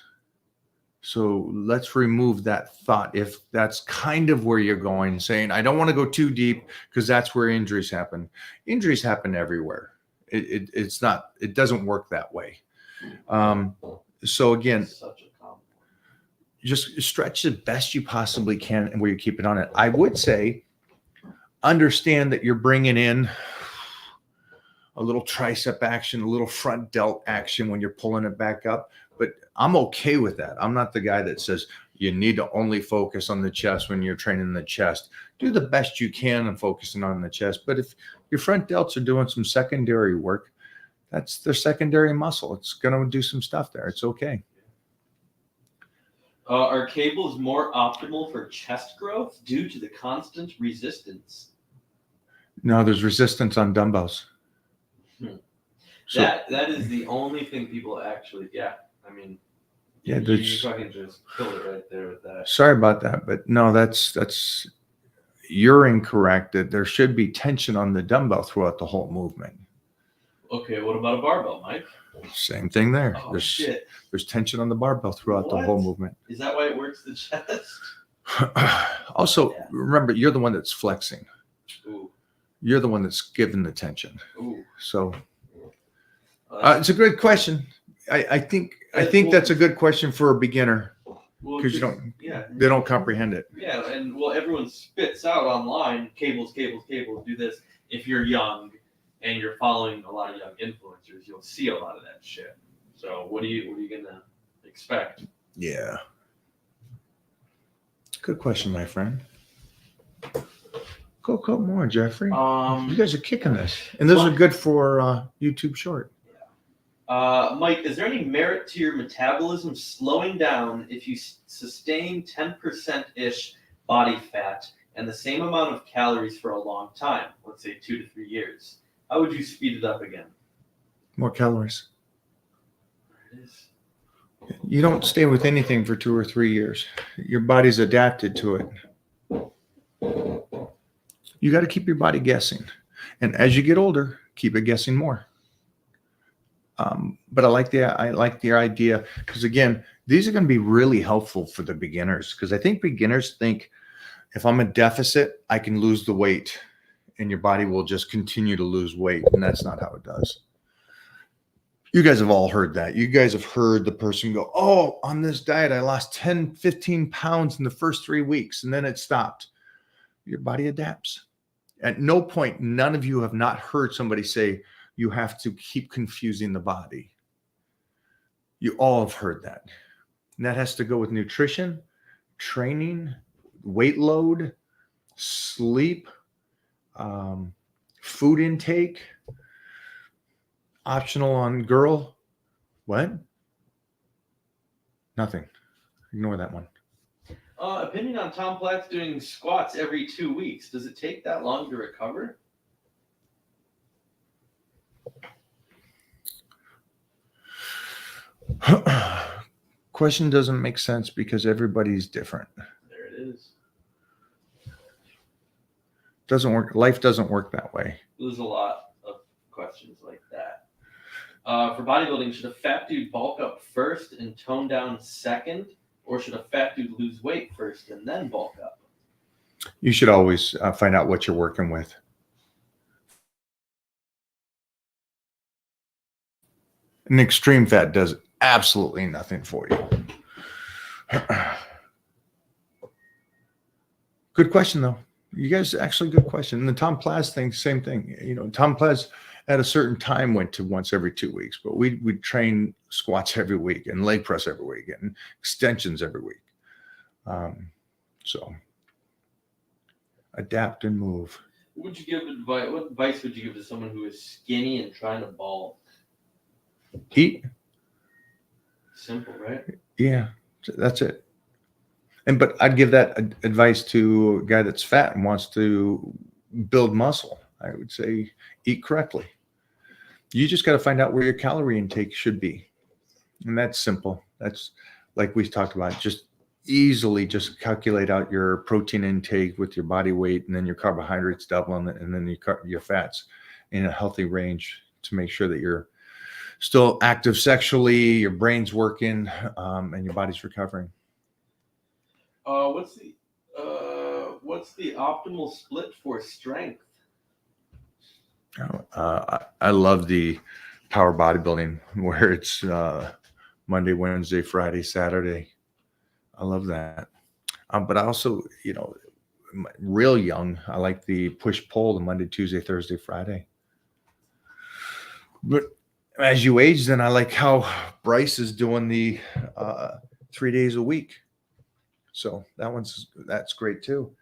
So let's remove that thought. If that's kind of where you're going, saying, I don't want to go too deep because that's where injuries happen. Injuries happen everywhere. It doesn't work that way. So again, Such a compliment. just stretch the best you possibly can and where you keep it on it. I would say understand that you're bringing in a little tricep action, a little front delt action when you're pulling it back up. But I'm okay with that. I'm not the guy that says you need to only focus on the chest when you're training the chest. Do the best you can and focusing on the chest. But if your front delts are doing some secondary work, that's their secondary muscle. It's going to do some stuff there. It's okay. Are cables more optimal for chest growth due to the constant resistance? No, there's resistance on dumbbells. So, That is the only thing people actually get. I mean, Yeah, you there's- fucking just killed it right there with that. sorry about that, but no, that's you're incorrect. That there should be tension on the dumbbell throughout the whole movement. Okay, what about a barbell, Mike? Same thing there. Oh there's shit! tension on the barbell throughout the whole What? movement. Is that why it works the chest? Also, Yeah. remember, you're the one that's flexing. Ooh, You're the one that's giving the tension. ooh. So Well, it's a good question. I think that's a good question for a beginner well, because you don't Yeah, they don't comprehend it. yeah, and well, everyone spits out online cables, do this. If you're young and you're following a lot of young influencers, you'll see a lot of that shit. So what are you gonna expect? Yeah. Good question, my friend. Go more, Jeffrey. You guys are kicking this, and those are good for YouTube Short. Mike, is there any merit to your metabolism slowing down if you sustain 10%-ish body fat and the same amount of calories for a long time, let's say 2 to 3 years? How would you speed it up again? More calories. You don't stay with anything for 2 or 3 years. Your body's adapted to it. You got to keep your body guessing, and as you get older, keep it guessing more. But I like the idea because again, these are going to be really helpful for the beginners because I think beginners think if I'm a deficit, I can lose the weight, and your body will just continue to lose weight, and that's not how it does. You guys have all heard that. You guys have heard the person go, oh, on this diet, I lost 10, 15 pounds in the first 3 weeks, and then it stopped. Your body adapts. At no point, none of you have not heard somebody say, you have to keep confusing the body. You all have heard that. And that has to go with nutrition, training, weight load, sleep, food intake, optional on girl. What? Nothing. Ignore that one. Opinion on Tom Platz doing squats every 2 weeks. Does it take that long to recover? Question doesn't make sense because everybody's different. There it is. Doesn't work. Life doesn't work that way. There's a lot of questions like that. For bodybuilding, should a fat dude bulk up first and tone down second? Or should a fat dude lose weight first and then bulk up? You should always find out what you're working with. An extreme fat does absolutely nothing for you. Good question, though. You guys actually good question. And the Tom Platz thing, same thing. You know, Tom Platz at a certain time went to once every 2 weeks, but we train squats every week and leg press every week and extensions every week. So adapt and move. Would you give advice? What advice would you give to someone who is skinny and trying to bulk? Eat. Simple, right? Yeah, that's it. But I'd give that advice to a guy that's fat and wants to build muscle. I would say eat correctly. You just got to find out where your calorie intake should be. And that's simple. That's like we talked about, just easily just calculate out your protein intake with your body weight and then your carbohydrates doubling and then your fats in a healthy range to make sure that you're still active sexually, your brain's working, and your body's recovering. What's the optimal split for strength? I love the power bodybuilding where it's Monday, Wednesday, Friday, Saturday. I love that. But I also, real young, I like the push-pull, the Monday, Tuesday, Thursday, Friday. But as you age, then I like how Bryce is doing the 3 days a week. So that's great too.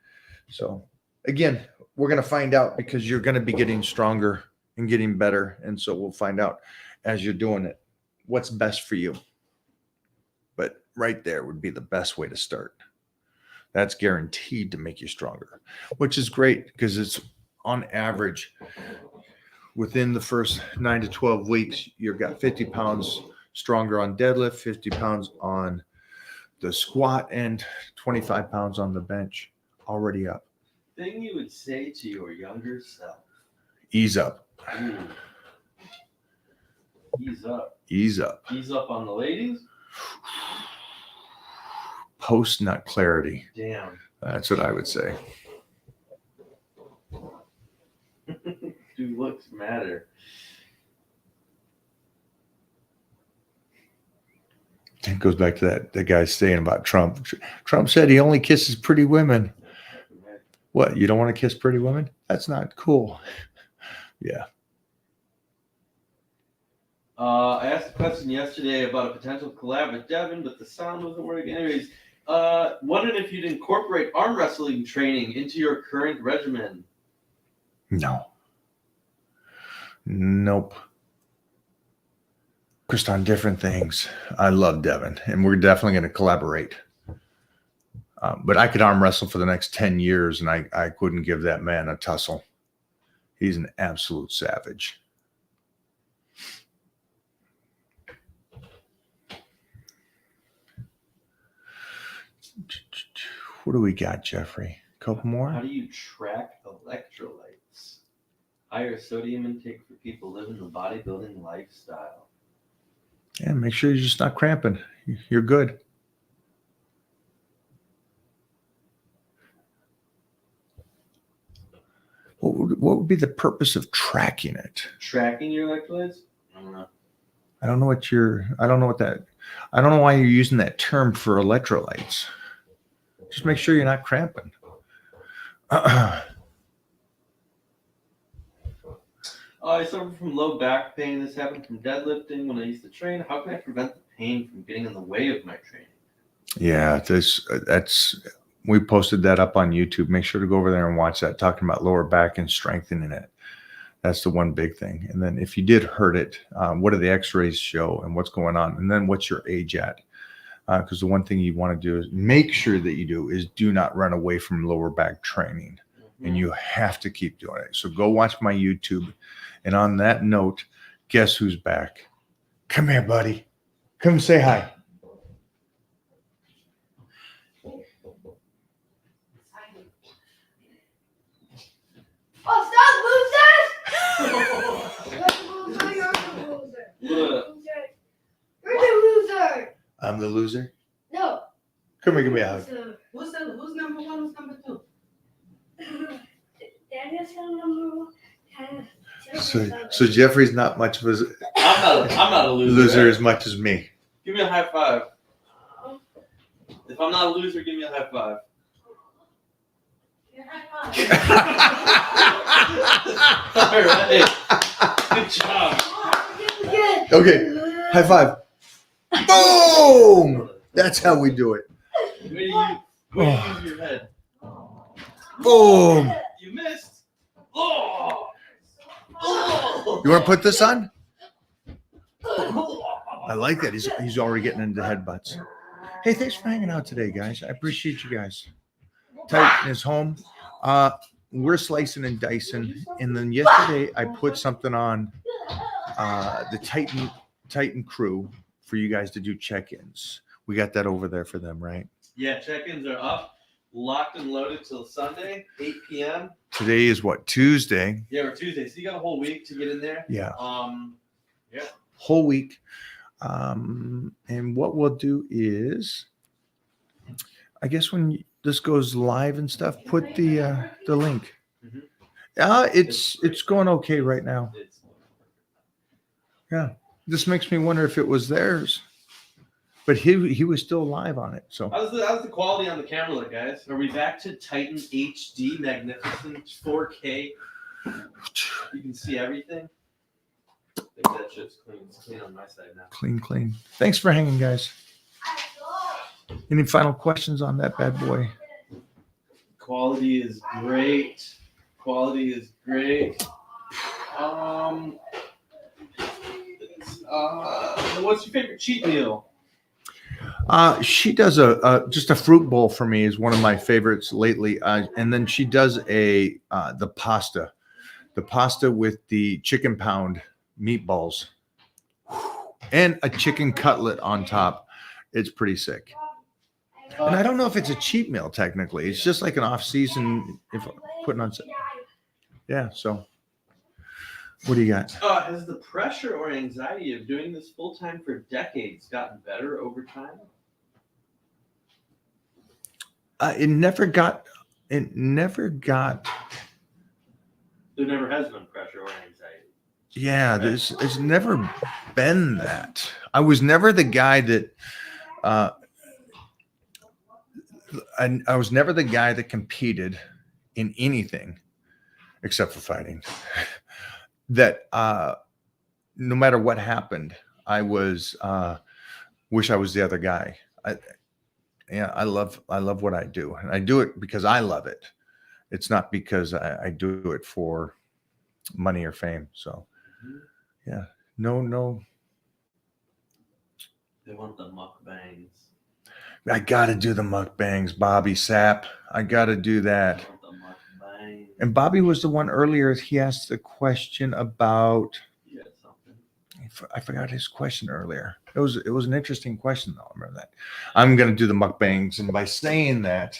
So again, we're going to find out because you're going to be getting stronger and getting better. And so we'll find out as you're doing it, what's best for you. But right there would be the best way to start. That's guaranteed to make you stronger, which is great because it's on average within the first 9 to 12 weeks, you've got 50 pounds stronger on deadlift, 50 pounds on the squat, and 25 pounds on the bench already up. Thing you would say to your younger self. Ease up. Ooh. Ease up. Ease up. Ease up on the ladies? Post nut clarity. Damn. That's what I would say. Do looks matter. It goes back to that guy saying about Trump. Trump said he only kisses pretty women. What? You don't want to kiss pretty women? That's not cool. Yeah. I asked a question yesterday about a potential collab with Devin, but the sound wasn't working. Anyways, wondering if you'd incorporate arm wrestling training into your current regimen. No. Nope. Focused on different things. I love Devin, and we're definitely going to collaborate. But I could arm wrestle for the next 10 years, and I couldn't give that man a tussle. He's an absolute savage. What do we got, Jeffrey? A couple more? How do you track electrolytes? Higher sodium intake for people living the bodybuilding lifestyle. Yeah, make sure you're just not cramping. You're good. What would be the purpose of tracking it? Tracking your electrolytes? I don't know. I don't know why you're using that term for electrolytes. Just make sure you're not cramping. I suffer from low back pain. This happened from deadlifting when I used to train. How can I prevent the pain from getting in the way of my training? Yeah, we posted that up on YouTube. Make sure to go over there and watch that, talking about lower back and strengthening it. That's the one big thing. And then if you did hurt it, what do the x-rays show and what's going on? And then what's your age at? Because the one thing you want to do is make sure that you do not run away from lower back training. Mm-hmm. And you have to keep doing it. So go watch my YouTube. And on that note, guess who's back? Come here, buddy. Come say hi. Oh, stop, losers! You're the loser. You're the loser. I'm the loser. No. Come here, give me a hug. Who's number one? Who's number two? Daniel's number one. So Jeffrey's not much of a I'm not a loser. loser as much as me. Give me a high five. If I'm not a loser, give me a high five. Yeah, high All right. Good job. Good. Okay, high five. Boom! That's how we do it. Way to use your head. Boom! You missed. Oh! Oh! You want to put this on? I like that. He's already getting into headbutts. Hey, thanks for hanging out today, guys. I appreciate you guys. Titan is home. We're slicing and dicing. And then yesterday I put something on the Titan crew for you guys to do check-ins. We got that over there for them, right? Yeah, check-ins are up. Locked and loaded till Sunday, 8 p.m. Today is what, Tuesday? Yeah, or Tuesday. So you got a whole week to get in there. Yeah. Yeah. Whole week. And what we'll do is, I guess when this goes live and stuff, put the link. Mhm. It's going okay right now. Yeah. This makes me wonder if it was theirs. but he was still alive on it. So How's the quality on the camera look, guys? Are we back to Titan HD magnificent 4K? You can see everything. I think that shit's clean. It's clean on my side now. clean. Thanks for hanging, guys. Any final questions on that bad boy? Quality is great. What's your favorite cheat meal? She does just a fruit bowl for me is one of my favorites lately. And then she does the pasta with the chicken pound meatballs and a chicken cutlet on top. It's pretty sick. And I don't know if it's a cheat meal technically. It's just like an off season if putting on. Yeah. So what do you got? Has the pressure or anxiety of doing this full time for decades gotten better over time? It never got. There never has been pressure or anxiety. Yeah, there's never been that. I was never the guy that. I was never the guy that competed in anything except for fighting. That no matter what happened, I was wish I was the other guy. I love what I do, and I do it because I love it. It's not because I do it for money or fame. So, yeah, no. They want the mukbangs. I got to do the mukbangs, Bobby Sapp. I got to do that. They want the mukbangs. And Bobby was the one earlier. He asked the question about. You got something? I forgot his question earlier. It was an interesting question though. I remember that. I'm gonna do the mukbangs, and by saying that,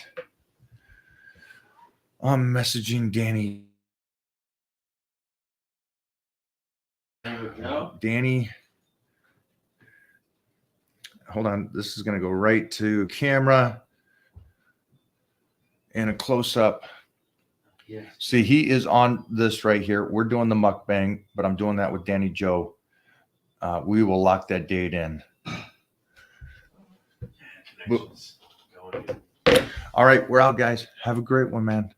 I'm messaging Danny. There we go. Danny, hold on. This is gonna go right to camera and a close up. Yes. See, he is on this right here. We're doing the mukbang, but I'm doing that with Danny Joe. We will lock that date in. Connections going. All right, we're out, guys. Have a great one, man.